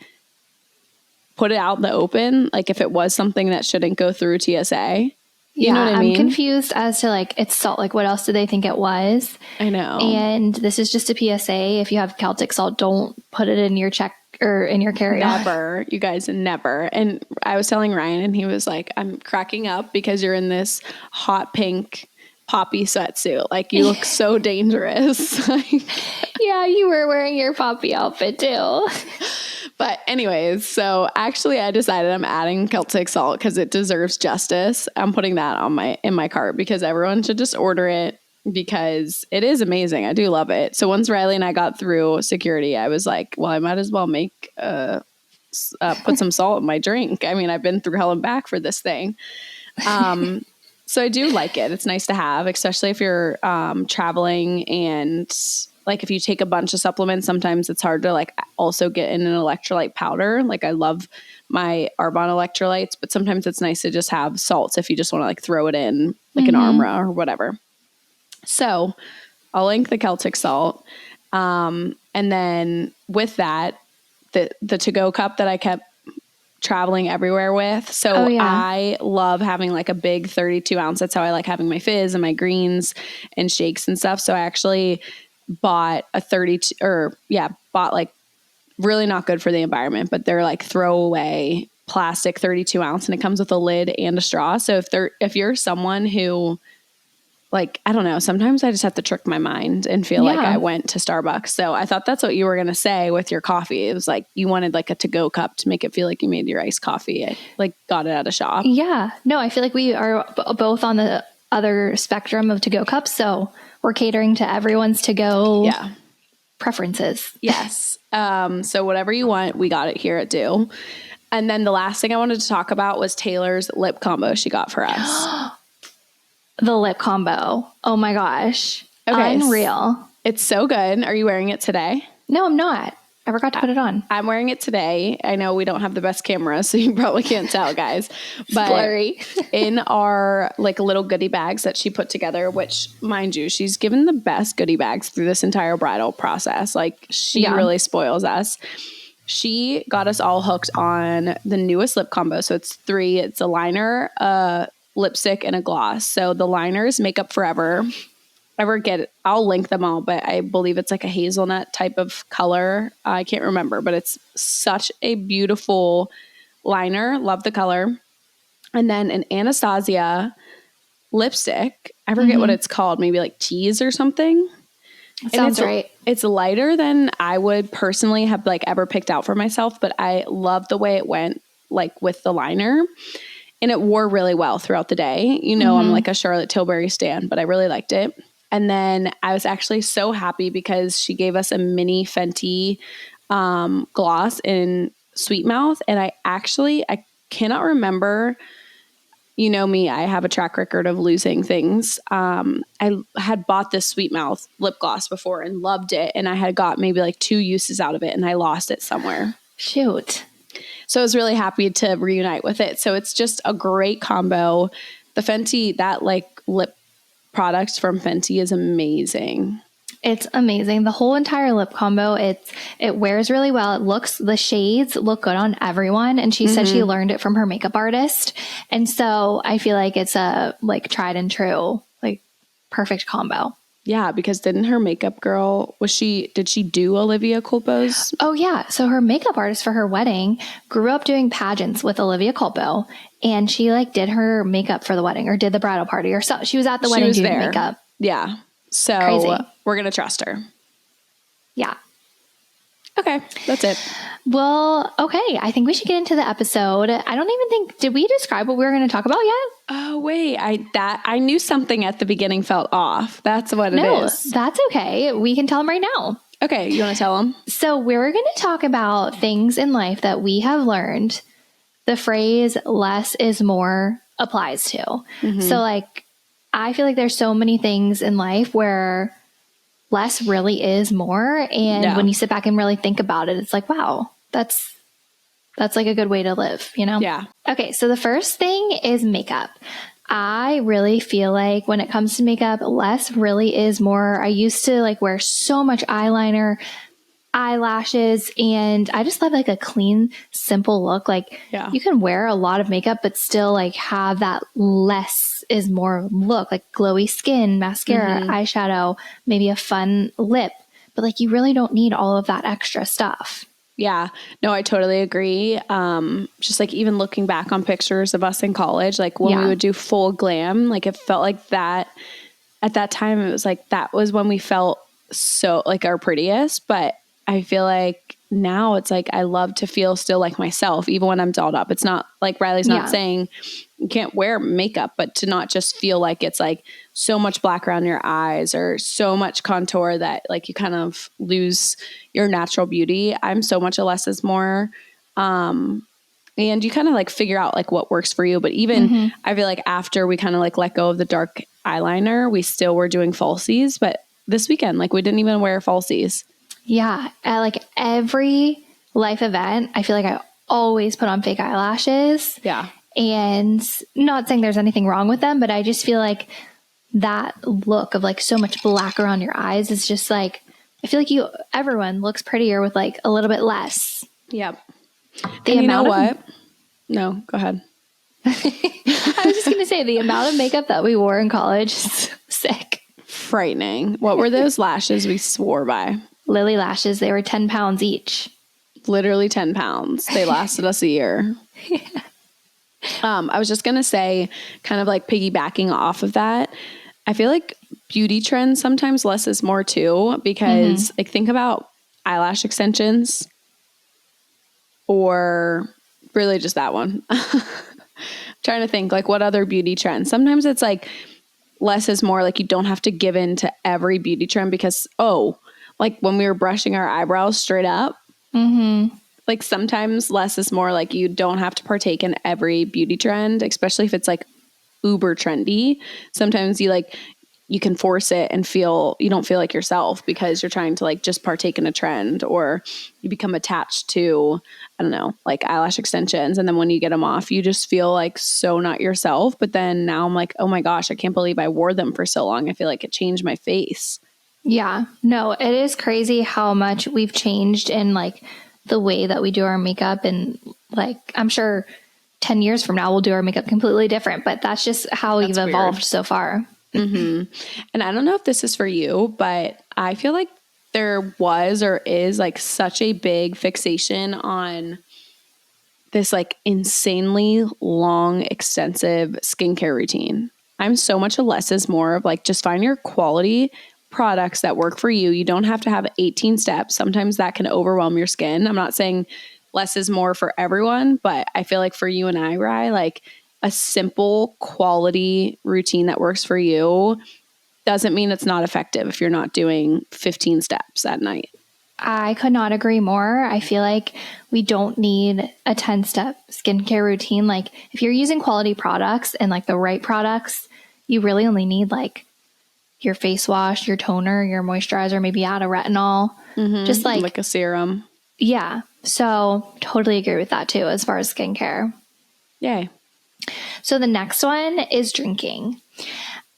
put it out in the open, like if it was something that shouldn't go through TSA. You know what I mean? I'm confused as to like, it's salt. Like, what else do they think it was? I know. And this is just a PSA. If you have Celtic salt, don't put it in your check or in your carry-on. Never. You guys, never. And I was telling Ryan, and he was like, I'm cracking up because you're in this hot pink poppy sweatsuit. Like, you look so dangerous. Yeah, you were wearing your poppy outfit too. But anyways, so actually I decided I'm adding Celtic salt because it deserves justice. I'm putting that on in my cart because everyone should just order it because it is amazing. I do love it. So once Riley and I got through security, I was like, well, I might as well put some salt in my drink. I mean, I've been through hell and back for this thing. So I do like it. It's nice to have, especially if you're traveling and like if you take a bunch of supplements, sometimes it's hard to like also get in an electrolyte powder. Like I love my Arbonne electrolytes, but sometimes it's nice to just have salts if you just want to like throw it in like an Armra or whatever. So I'll link the Celtic salt. And then with that, the to-go cup that I kept traveling everywhere with. So I love having like a big 32 ounce. That's how I like having my fizz and my greens and shakes and stuff. So I actually bought bought like really not good for the environment, but they're like throwaway plastic 32 ounce and it comes with a lid and a straw. So if you're someone who like, I don't know, sometimes I just have to trick my mind and feel like I went to Starbucks. So I thought that's what you were going to say with your coffee. It was like you wanted like a to-go cup to make it feel like you made your iced coffee. I like got it at a shop. Yeah. No, I feel like we are both on the other spectrum of to-go cups. So we're catering to everyone's to-go preferences. Yes. So whatever you want, we got it here at Do. And then the last thing I wanted to talk about was Taylor's lip combo she got for us. The lip combo. Oh my gosh. Okay, unreal. It's so good. Are you wearing it today? No, I'm not. I forgot to put it on. I'm wearing it today. I know we don't have the best camera, so you probably can't tell, guys. But blurry. In our like little goodie bags that she put together, which mind you, she's given the best goodie bags through this entire bridal process. Like she really spoils us. She got us all hooked on the newest lip combo. So it's 3. It's a liner, lipstick, and a gloss. So the liner is Makeup Forever. I'll link them all, but I believe it's like a hazelnut type of color. I can't remember, but it's such a beautiful liner. Love the color. And then an Anastasia lipstick. I forget what it's called. Maybe like Tease or something. Sounds right. It's lighter than I would personally have like ever picked out for myself, but I love the way it went like with the liner. And it wore really well throughout the day. You know, I'm like a Charlotte Tilbury stan, but I really liked it. And then I was actually so happy because she gave us a mini Fenty gloss in Sweet Mouth. And I cannot remember, you know me, I have a track record of losing things. I had bought this Sweet Mouth lip gloss before and loved it. And I had got maybe like 2 uses out of it and I lost it somewhere. Shoot. So I was really happy to reunite with it. So it's just a great combo. The Fenty, that like lip product from Fenty is amazing. It's amazing. The whole entire lip combo, it wears really well. The shades look good on everyone. And she said she learned it from her makeup artist. And so I feel like it's a like tried and true, like perfect combo. Yeah, because didn't her makeup girl, did she do Olivia Culpo's? Oh yeah. So her makeup artist for her wedding grew up doing pageants with Olivia Culpo. And she like did her makeup for the wedding or did the bridal party or so. She was at the wedding doing makeup. Yeah. So crazy. We're going to trust her. Yeah. Okay. That's it. Well, okay. I think we should get into the episode. I don't even think, did we describe what we were going to talk about yet? Oh, wait. I knew something at the beginning felt off. That's what it is. That's okay. We can tell them right now. Okay. You want to tell them? So we're going to talk about things in life that we have learned the phrase less is more applies to. So like, I feel like there's so many things in life where less really is more. And when you sit back and really think about it, it's like, wow, that's like a good way to live, you know? Yeah. Okay. So the first thing is makeup. I really feel like when it comes to makeup, less really is more. I used to like wear so much eyeliner, eyelashes, and I just love like a clean, simple look. Like you can wear a lot of makeup, but still like have that less is more look, like glowy skin, mascara, eyeshadow, maybe a fun lip, but like you really don't need all of that extra stuff. Yeah, no, I totally agree. Just like even looking back on pictures of us in college, like when we would do full glam, like it felt like that at that time, it was like, that was when we felt so like our prettiest. But I feel like now it's like, I love to feel still like myself, even when I'm dolled up. It's not like Riley's not saying you can't wear makeup, but to not just feel like it's like so much black around your eyes or so much contour that like you kind of lose your natural beauty. I'm so much a less is more. And you kind of like figure out like what works for you. But even I feel like after we kind of like let go of the dark eyeliner, we still were doing falsies. But this weekend, like we didn't even wear falsies. Yeah. At like every life event, I feel like I always put on fake eyelashes. Yeah. And not saying there's anything wrong with them, but I just feel like that look of like so much black around your eyes is just like, I feel like everyone looks prettier with like a little bit less. Yep. And you know what? No, go ahead. I was just going to say the amount of makeup that we wore in college is sick. Frightening. What were those lashes we swore by? Lily lashes. They were 10 pounds each. Literally 10 pounds. They lasted us a year. Yeah. I was just going to say, kind of like piggybacking off of that, I feel like beauty trends sometimes less is more too, because like think about eyelash extensions or really just that one. Trying to think like what other beauty trends. Sometimes it's like less is more, like you don't have to give in to every beauty trend because, like when we were brushing our eyebrows straight up, like sometimes less is more, like you don't have to partake in every beauty trend, especially if it's like uber trendy. Sometimes you can force it and you don't feel like yourself because you're trying to like just partake in a trend, or you become attached to, I don't know, like eyelash extensions. And then when you get them off, you just feel like so not yourself. But then now I'm like, oh my gosh, I can't believe I wore them for so long. I feel like it changed my face. Yeah, no, it is crazy how much we've changed in like the way that we do our makeup. And like, I'm sure 10 years from now, we'll do our makeup completely different, but that's just how we've evolved so far. And I don't know if this is for you, but I feel like there was or is like such a big fixation on this like insanely long, extensive skincare routine. I'm so much a less is more of like, just find your quality products that work for you. You don't have to have 18 steps. Sometimes that can overwhelm your skin. I'm not saying less is more for everyone, but I feel like for you and I, Rye, like a simple quality routine that works for you doesn't mean it's not effective if you're not doing 15 steps at night. I could not agree more. I feel like we don't need a 10-step skincare routine. Like if you're using quality products and like the right products, you really only need like your face wash, your toner, your moisturizer, maybe add a retinol, just like a serum. Yeah. So totally agree with that too, as far as skincare. Yay. So the next one is drinking.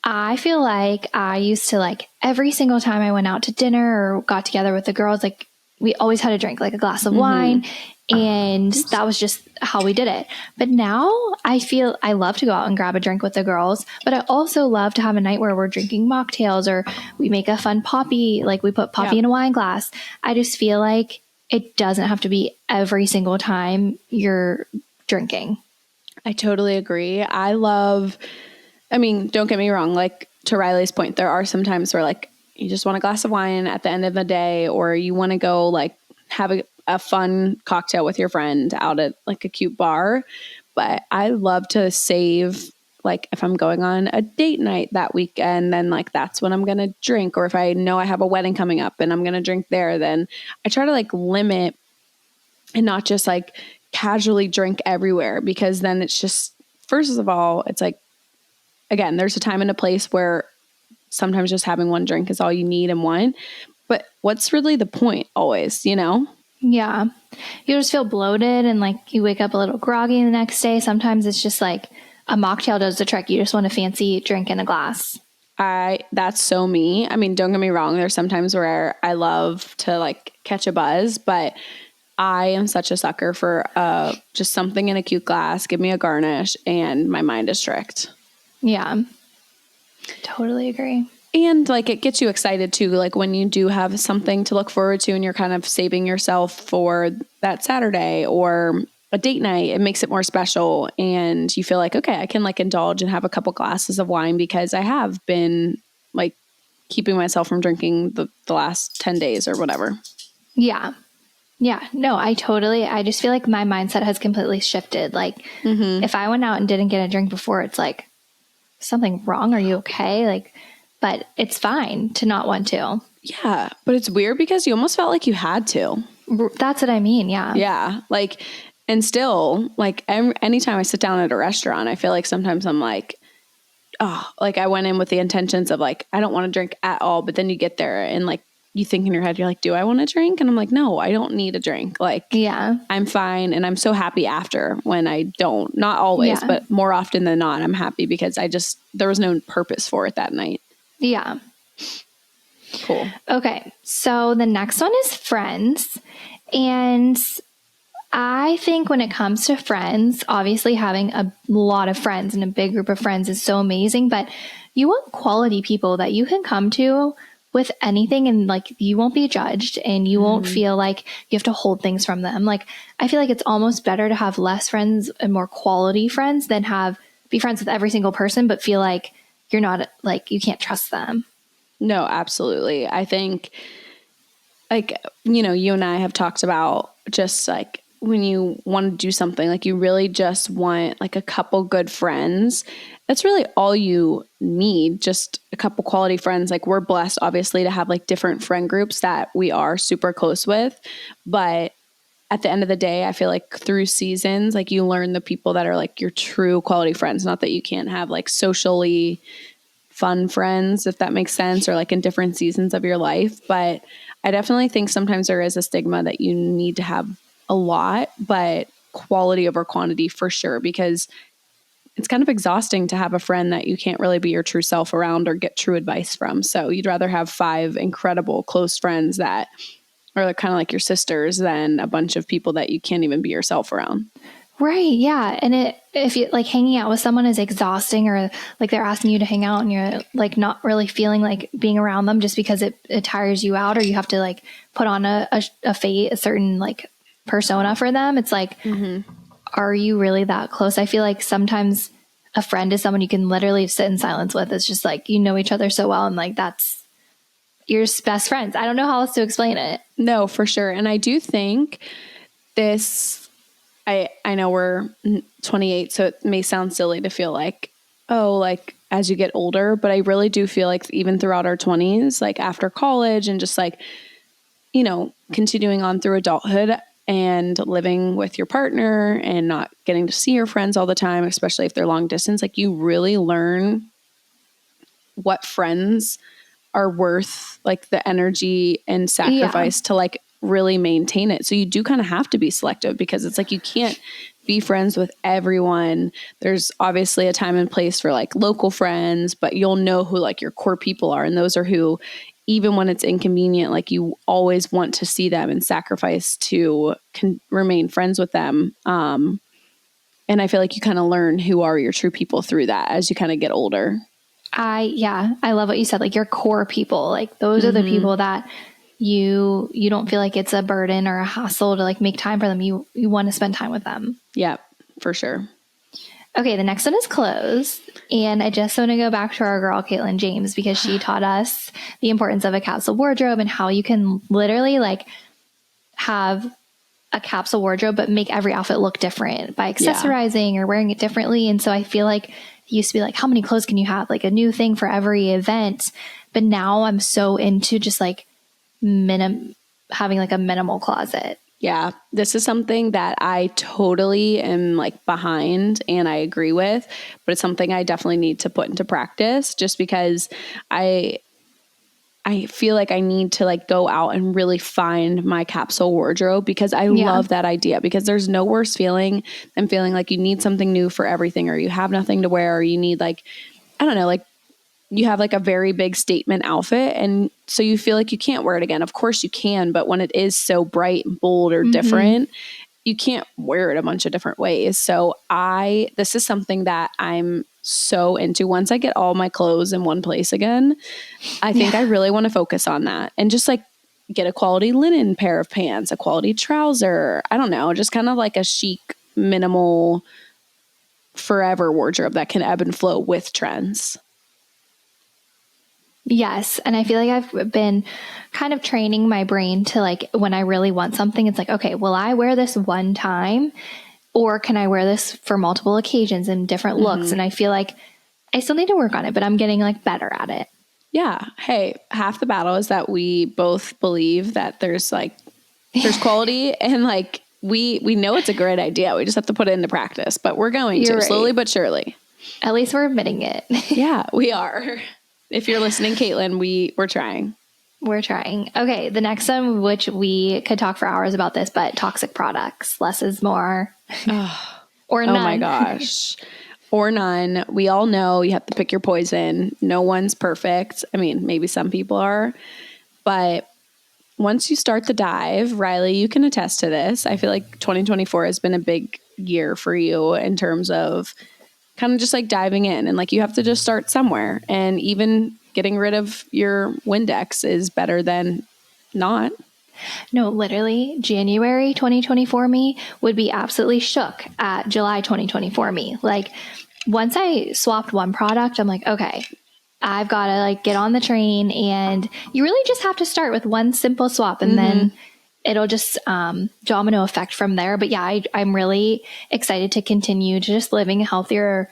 I feel like I used to like every single time I went out to dinner or got together with the girls, like we always had a drink, like a glass of wine. And that was just how we did it. But now I feel I love to go out and grab a drink with the girls, but I also love to have a night where we're drinking mocktails or we make a fun poppy, like we put poppy in a wine glass. I just feel like it doesn't have to be every single time you're drinking. I totally agree. I mean, don't get me wrong. Like to Riley's point, there are some times where like you just want a glass of wine at the end of the day, or you want to go like have a fun cocktail with your friend out at like a cute bar. But I love to save, like if I'm going on a date night that weekend, then like that's when I'm going to drink. Or if I know I have a wedding coming up and I'm going to drink there, then I try to like limit and not just like casually drink everywhere, because then it's just, first of all, it's like, again, there's a time and a place where sometimes just having one drink is all you need and want. But what's really the point always, you know? Yeah. You just feel bloated and like you wake up a little groggy the next day. Sometimes it's just like a mocktail does the trick. You just want a fancy drink in a glass. That's so me. I mean, don't get me wrong. There's sometimes where I love to like catch a buzz, but I am such a sucker for just something in a cute glass. Give me a garnish and my mind is tricked. Yeah. Totally agree. And like it gets you excited too, like when you do have something to look forward to and you're kind of saving yourself for that Saturday or a date night, it makes it more special and you feel like, okay, I can like indulge and have a couple glasses of wine because I have been like keeping myself from drinking the last 10 days or whatever. Yeah. Yeah. No, I just feel like my mindset has completely shifted. Like if I went out and didn't get a drink before, it's like, something wrong? Are you okay? Like, but it's fine to not want to. Yeah. But it's weird because you almost felt like you had to. That's what I mean. Yeah. Yeah. Like, and still like anytime I sit down at a restaurant, I feel like sometimes I'm like, oh, like I went in with the intentions of like, I don't want to drink at all. But then you get there and like, you think in your head, you're like, do I want to drink? And I'm like, no, I don't need a drink. Like, yeah, I'm fine. And I'm so happy after when I don't, not always, but more often than not, I'm happy because there was no purpose for it that night. Yeah. Cool. Okay. So the next one is friends. And I think when it comes to friends, obviously having a lot of friends and a big group of friends is so amazing, but you want quality people that you can come to with anything and like you won't be judged and you won't feel like you have to hold things from them. Like I feel like it's almost better to have less friends and more quality friends than be friends with every single person but feel like you're not like you can't trust them. No, absolutely. I think like, you know, you and I have talked about just like when you want to do something, like you really just want like a couple good friends. That's really all you need, just a couple quality friends. Like we're blessed, obviously, to have like different friend groups that we are super close with. But at the end of the day, I feel like through seasons, like you learn the people that are like your true quality friends. Not that you can't have like socially fun friends, if that makes sense, or like in different seasons of your life. But I definitely think sometimes there is a stigma that you need to have a lot, but quality over quantity for sure, because it's kind of exhausting to have a friend that you can't really be your true self around or get true advice from. So you'd rather have 5 incredible close friends that are kind of like your sisters than a bunch of people that you can't even be yourself around. Right. Yeah. And if you like hanging out with someone is exhausting or like they're asking you to hang out and you're like not really feeling like being around them just because it tires you out or you have to like put on a certain like persona for them. It's like, are you really that close? I feel like sometimes a friend is someone you can literally sit in silence with. It's just like, you know each other so well. And like, that's your best friends. I don't know how else to explain it. No, for sure. And I do think this, I know we're 28, so it may sound silly to feel like, oh, like as you get older, but I really do feel like even throughout our 20s, like after college and just like, you know, continuing on through adulthood and living with your partner and not getting to see your friends all the time, especially if they're long distance, like you really learn what friends are worth, like the energy and sacrifice to like really maintain it. So you do kind of have to be selective because it's like you can't be friends with everyone. There's obviously a time and place for like local friends, but you'll know who like your core people are. And those are who, even when it's inconvenient, like you always want to see them and sacrifice to remain friends with them. And I feel like you kind of learn who are your true people through that as you kind of get older. I love what you said. Like your core people, like those are the people that you don't feel like it's a burden or a hassle to like make time for them. You want to spend time with them. Yeah, for sure. Okay, the next one is clothes. And I just want to go back to our girl, Caitlin James, because she taught us the importance of a capsule wardrobe and how you can literally like have a capsule wardrobe, but make every outfit look different by accessorizing or wearing it differently. And so I feel like it used to be like, how many clothes can you have? Like a new thing for every event. But now I'm so into just like having like a minimal closet. Yeah, this is something that I totally am like behind and I agree with, but it's something I definitely need to put into practice just because I feel like I need to like go out and really find my capsule wardrobe because I love that idea because there's no worse feeling than feeling like you need something new for everything or you have nothing to wear or you need like, I don't know, like you have like a very big statement outfit, and so you feel like you can't wear it again. Of course you can, but when it is so bright and bold or different, you can't wear it a bunch of different ways. So this is something that I'm so into. Once I get all my clothes in one place again, I think I really want to focus on that and just like get a quality linen pair of pants, a quality trouser. I don't know, just kind of like a chic, minimal, forever wardrobe that can ebb and flow with trends. Yes. And I feel like I've been kind of training my brain to like, when I really want something, it's like, okay, will I wear this one time, or can I wear this for multiple occasions and different looks? And I feel like I still need to work on it, but I'm getting like better at it. Yeah. Hey, half the battle is that we both believe that there's quality, and like we know it's a great idea. We just have to put it into practice, but we're going to slowly but surely. At least we're admitting it. Yeah, we are. If you're listening, Caitlin, we're trying. We're trying. Okay. The next one, which we could talk for hours about this, but toxic products, less is more. Or none. Oh my gosh. Or none. We all know you have to pick your poison. No one's perfect. I mean, maybe some people are, but once you start the dive, Riley, you can attest to this. I feel like 2024 has been a big year for you in terms of kind of just like diving in, and like you have to just start somewhere, and even getting rid of your Windex is better than not. No, literally January 2024 me would be absolutely shook at July 2024 me. Like once I swapped one product, I'm like, okay, I've got to like get on the train, and you really just have to start with one simple swap, and then it'll just domino effect from there. But yeah, I'm really excited to continue to just living a healthier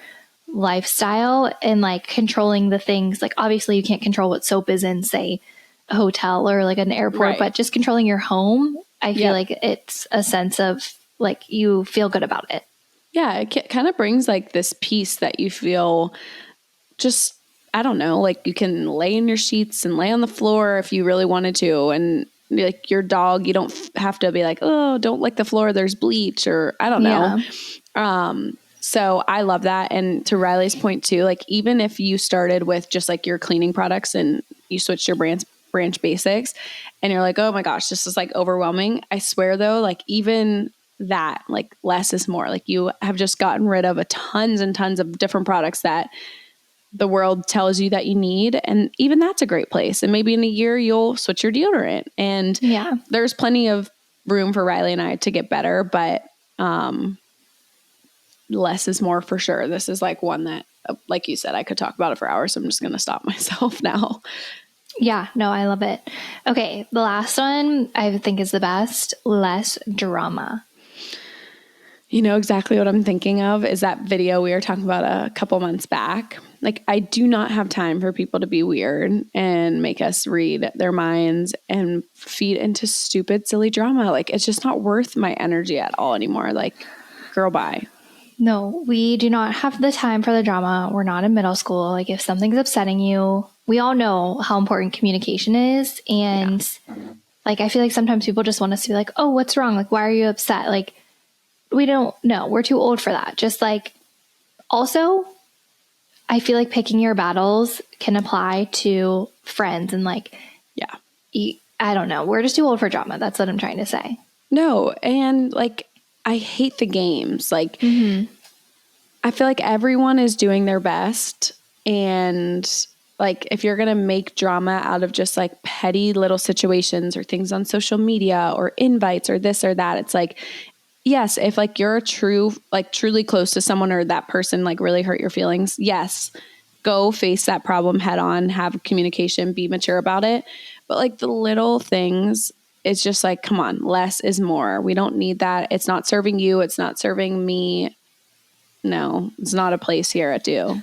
lifestyle and like controlling the things. Like obviously you can't control what soap is in, say, a hotel or like an airport, but just controlling your home, I feel like it's a sense of like you feel good about it. Yeah, it kind of brings like this peace that you feel just, I don't know, like you can lay in your sheets and lay on the floor if you really wanted to, and like your dog, you don't have to be like, oh, don't lick the floor, there's bleach, or I don't know. So I love that. And to Riley's point too, like even if you started with just like your cleaning products and you switched your branch basics and you're like, oh my gosh, this is like overwhelming. I swear though, like even that, like less is more. Like you have just gotten rid of tons and tons of different products that the world tells you that you need. And even that's a great place. And maybe in a year you'll switch your deodorant, and there's plenty of room for Riley and I to get better, but less is more for sure. This is like one that, like you said, I could talk about it for hours. So I'm just going to stop myself now. Yeah, no, I love it. Okay. The last one I think is the best, less drama. You know exactly what I'm thinking of is that video we were talking about a couple months back. Like I do not have time for people to be weird and make us read their minds and feed into stupid, silly drama. Like it's just not worth my energy at all anymore. Like, girl, bye. No, we do not have the time for the drama. We're not in middle school. Like if something's upsetting you, we all know how important communication is. And like, I feel like sometimes people just want us to be like, oh, what's wrong? Like, why are you upset? Like, we don't know. We're too old for that. Just like, also, I feel like picking your battles can apply to friends and like, I don't know. We're just too old for drama. That's what I'm trying to say. No. And like, I hate the games. Like, I feel like everyone is doing their best. And like, if you're going to make drama out of just like petty little situations or things on social media or invites or this or that, it's like, yes, if like you're truly close to someone or that person like really hurt your feelings, yes, go face that problem head on, have communication, be mature about it. But like the little things, it's just like, come on, less is more. We don't need that. It's not serving you. It's not serving me. No, it's not a place here at Do.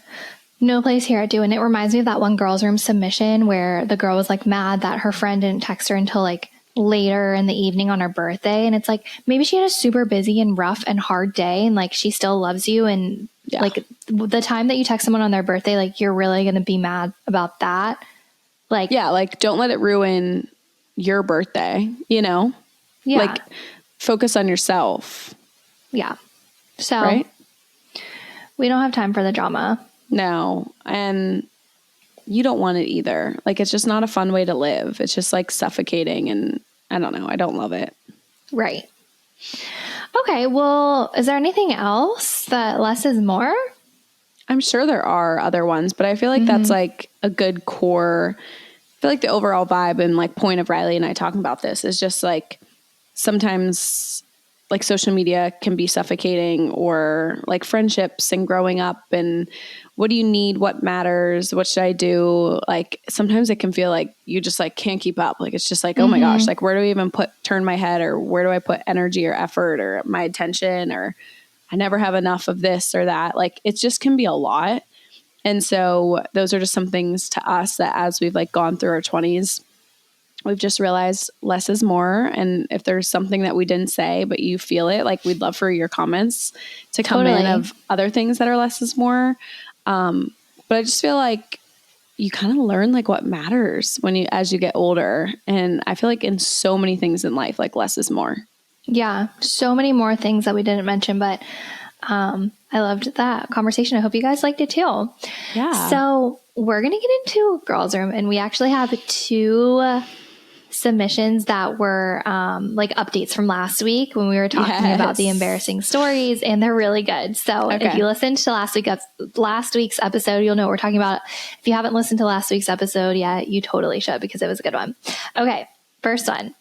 No place here at Do. And it reminds me of that one girls' room submission where the girl was like mad that her friend didn't text her until like later in the evening on her birthday. And it's like, maybe she had a super busy and rough and hard day and like she still loves you. And like the time that you text someone on their birthday, like you're really going to be mad about that. Like, yeah, like don't let it ruin your birthday, you know? Yeah. Like focus on yourself. Yeah. So we don't have time for the drama. No. And you don't want it either. Like, it's just not a fun way to live. It's just like suffocating, and I don't know. I don't love it. Right. Okay. Well, is there anything else that less is more? I'm sure there are other ones, but I feel like that's like a good core. I feel like the overall vibe and like point of Riley and I talking about this is just like sometimes like social media can be suffocating, or like friendships and growing up and what do you need? What matters? What should I do? Like sometimes it can feel like you just like can't keep up. Like it's just like, oh my gosh, like where do I even turn my head, or where do I put energy or effort or my attention, or I never have enough of this or that. Like it just can be a lot. And so those are just some things to us that as we've like gone through our 20s, we've just realized less is more. And if there's something that we didn't say, but you feel it, like we'd love for your comments to come in of other things that are less is more. But I just feel like you kind of learn like what matters as you get older. And I feel like in so many things in life, like less is more. Yeah. So many more things that we didn't mention, but, I loved that conversation. I hope you guys liked it too. Yeah. So we're going to get into girls' room, and we actually have 2 submissions that were like updates from last week when we were talking about the embarrassing stories, and they're really good. So if you listened to last week's episode, you'll know what we're talking about. If you haven't listened to last week's episode yet, you totally should, because it was a good one. Okay, first one.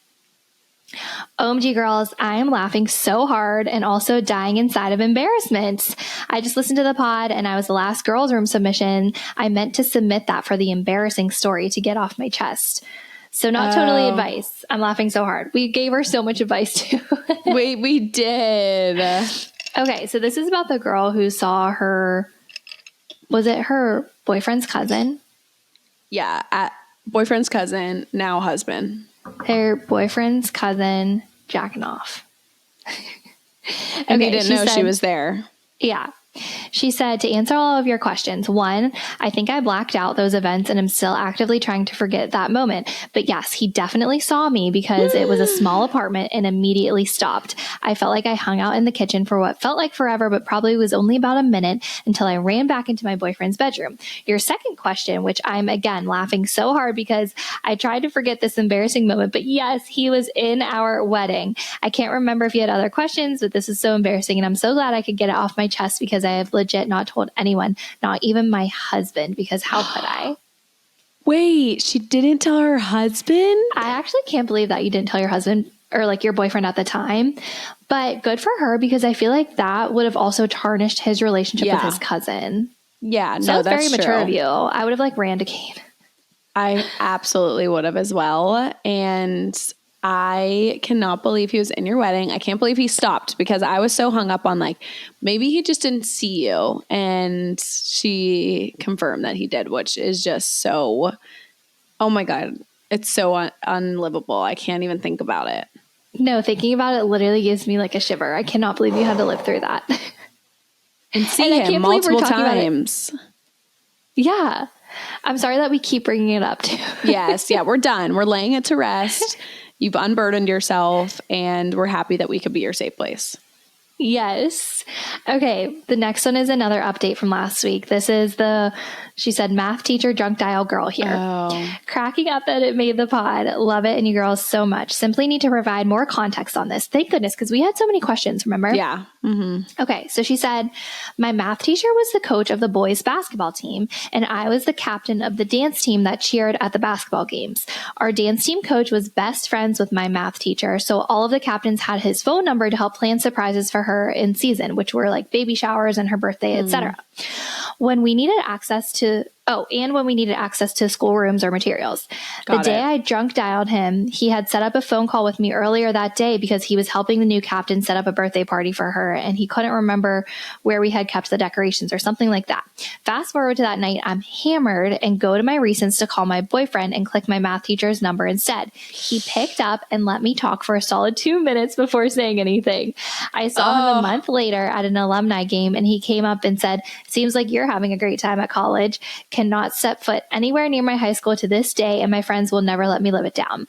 OMG girls, I am laughing so hard and also dying inside of embarrassment. I just listened to the pod and I was the last girls' room submission. I meant to submit that for the embarrassing story to get off my chest. So not totally advice. I'm laughing so hard. We gave her so much advice too. Wait, we did. Okay, so this is about the girl who saw was it her boyfriend's cousin? Yeah, boyfriend's cousin, now husband. Her boyfriend's cousin jacking off. And he didn't know she was there. Yeah. She said, to answer all of your questions, 1, I think I blacked out those events and I'm still actively trying to forget that moment. But yes, he definitely saw me because it was a small apartment and immediately stopped. I felt like I hung out in the kitchen for what felt like forever, but probably was only about a minute until I ran back into my boyfriend's bedroom. Your second question, which I'm again laughing so hard because I tried to forget this embarrassing moment, but yes, he was in our wedding. I can't remember if you had other questions, but this is so embarrassing and I'm so glad I could get it off my chest because I have legit not told anyone, not even my husband, because how could I? Wait, she didn't tell her husband? I actually can't believe that you didn't tell your husband or like your boyfriend at the time, but good for her because I feel like that would have also tarnished his relationship with his cousin. Yeah, so no, that's very mature true. of you. I would have like ran to Kate. I absolutely would have as well. And I cannot believe he was in your wedding. I can't believe he stopped because I was so hung up on like, maybe he just didn't see you. And she confirmed that he did, which is just so, oh my God, it's so unlivable. I can't even think about it. No, thinking about it literally gives me like a shiver. I cannot believe you had to live through that. And see him multiple times. Yeah. I'm sorry that we keep bringing it up too. Yes. Yeah, we're done. We're laying it to rest. You've unburdened yourself and we're happy that we could be your safe place. Yes. Okay. The next one is another update from last week. This is she said, math teacher drunk dial girl here. Oh. Cracking up that it made the pod. Love it. And you girls so much. Simply need to provide more context on this. Thank goodness. Because we had so many questions, remember? Yeah. Mm-hmm. Okay. So she said, my math teacher was the coach of the boys basketball team. And I was the captain of the dance team that cheered at the basketball games. Our dance team coach was best friends with my math teacher. So all of the captains had his phone number to help plan surprises for her in season, which were like baby showers and her birthday, etc. When we needed access to schoolrooms or materials. The day I drunk dialed him, he had set up a phone call with me earlier that day because he was helping the new captain set up a birthday party for her and he couldn't remember where we had kept the decorations or something like that. Fast forward to that night, I'm hammered and go to my recents to call my boyfriend and click my math teacher's number instead. He picked up and let me talk for a solid 2 minutes before saying anything. I saw him a month later at an alumni game and he came up and said, seems like you're having a great time at college. Cannot set foot anywhere near my high school to this day, and my friends will never let me live it down.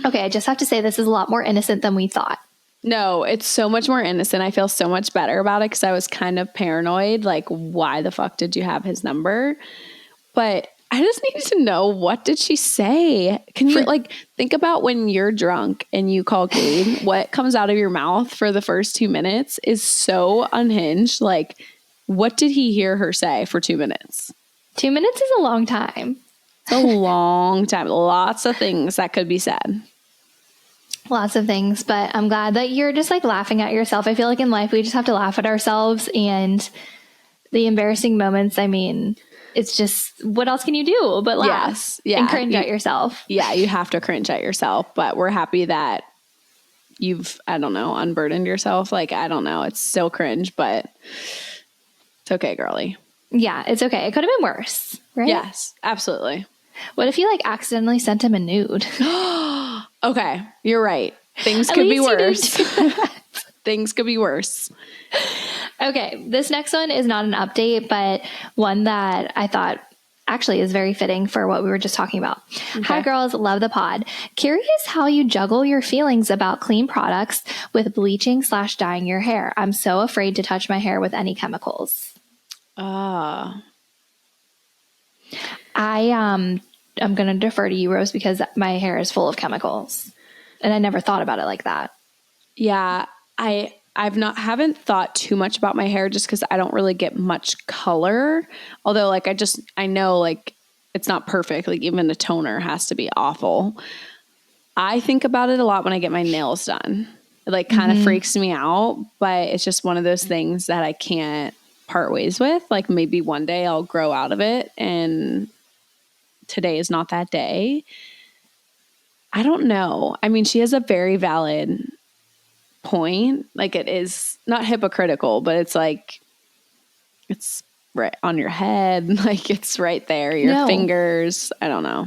Okay, I just have to say this is a lot more innocent than we thought. No, it's so much more innocent. I feel so much better about it because I was kind of paranoid. Like, why the fuck did you have his number? But I just need to know, what did she say? Can you like think about when you're drunk and you call Gabe, what comes out of your mouth for the first 2 minutes is so unhinged. Like, what did he hear her say for 2 minutes? 2 minutes is a long time. It's a long time. Lots of things that could be said. Lots of things, but I'm glad that you're just like laughing at yourself. I feel like in life, we just have to laugh at ourselves, and the embarrassing moments, I mean, it's just, what else can you do but laugh? Yes. Yeah. And cringe at yourself. Yeah, you have to cringe at yourself, but we're happy that you've, I don't know, unburdened yourself. Like, I don't know. It's still cringe, but it's okay, girly. Yeah, it's okay. It could have been worse, right? Yes, absolutely. What if you like accidentally sent him a nude? Okay, you're right. Things could be worse. Things could be worse. Okay, this next one is not an update, but one that I thought actually is very fitting for what we were just talking about. Okay. Hi, girls. Love the pod. Curious how you juggle your feelings about clean products with bleaching / dyeing your hair. I'm so afraid to touch my hair with any chemicals. I'm going to defer to you, Rose, because my hair is full of chemicals, and I never thought about it like that. Yeah, haven't thought too much about my hair just because I don't really get much color. Although, like, I know, like, it's not perfect. Like, even a toner has to be awful. I think about it a lot when I get my nails done. It, like, kind of freaks me out, but it's just one of those things that I can't part ways with. Like, maybe one day I'll grow out of it, and today is not that day. I don't know. I mean, she has a very valid point. Like, it is not hypocritical, but it's like, it's right on your head. Like, it's right there, your fingers. I don't know.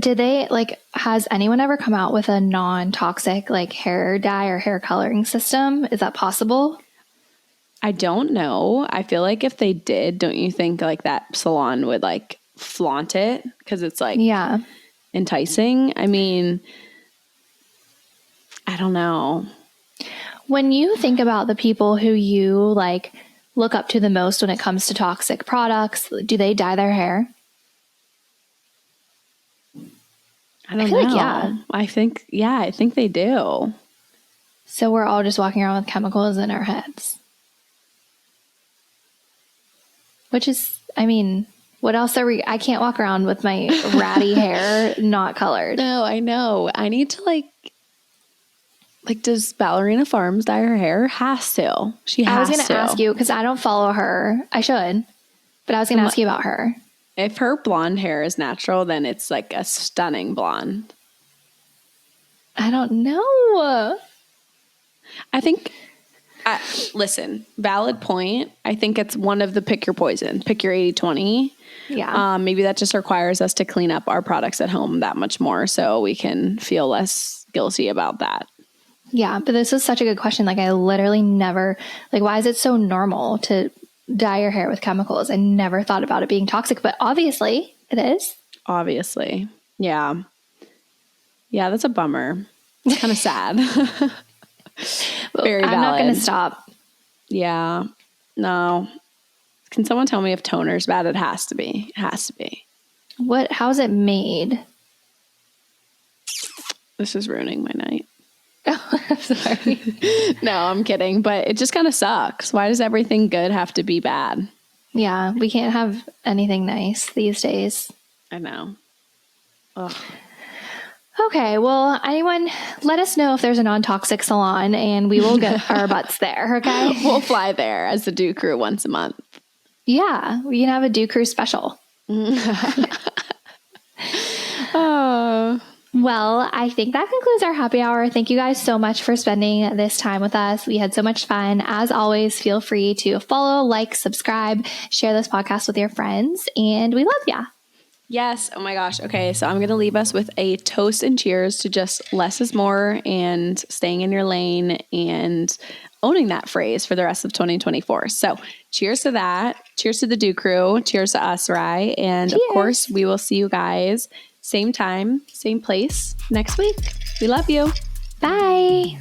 Did they, like, has anyone ever come out with a non-toxic, like, hair dye or hair coloring system? Is that possible? I don't know. I feel like if they did, don't you think, like, that salon would, like, flaunt it because it's, like, enticing? I mean, I don't know. When you think about the people who you, like, look up to the most when it comes to toxic products, do they dye their hair? I don't know. I think they do. So we're all just walking around with chemicals in our heads. Which is, I mean, what else are we? I can't walk around with my ratty hair not colored. No, I know. I need to, like, does Ballerina Farms dye her hair? Has to. She has to. I was going to ask you because I don't follow her. I should. But I was going to ask you about her. If her blonde hair is natural, then it's like a stunning blonde. I don't know. I think, listen, valid point. I think it's one of the pick your poison, pick your 80-20. Yeah. Maybe that just requires us to clean up our products at home that much more so we can feel less guilty about that. Yeah, but this is such a good question. Like, I literally never, like, why is it so normal to dye your hair with chemicals? I never thought about it being toxic, but obviously it is. Obviously. Yeah. Yeah, that's a bummer. It's kind of sad. Very valid. I'm not going to stop. Yeah. No. Can someone tell me if toner's bad? It has to be. It has to be. How's it made? This is ruining my night. Oh, I'm sorry. No, I'm kidding. But it just kind of sucks. Why does everything good have to be bad? Yeah, we can't have anything nice these days. I know. Ugh. Okay, well, anyone, let us know if there's a non-toxic salon and we will get our butts there, okay? We'll fly there as the Do Crew once a month. Yeah, we can have a Do Crew special. Well, I think that concludes our happy hour. Thank you guys so much for spending this time with us. We had so much fun. As always, feel free to follow, like, subscribe, share this podcast with your friends, and we love ya. Yes. Oh my gosh. Okay. So I'm going to leave us with a toast and cheers to just less is more and staying in your lane and owning that phrase for the rest of 2024. So cheers to that. Cheers to the Do Crew. Cheers to us, Rye. And cheers. Of course, we will see you guys same time, same place next week. We love you. Bye.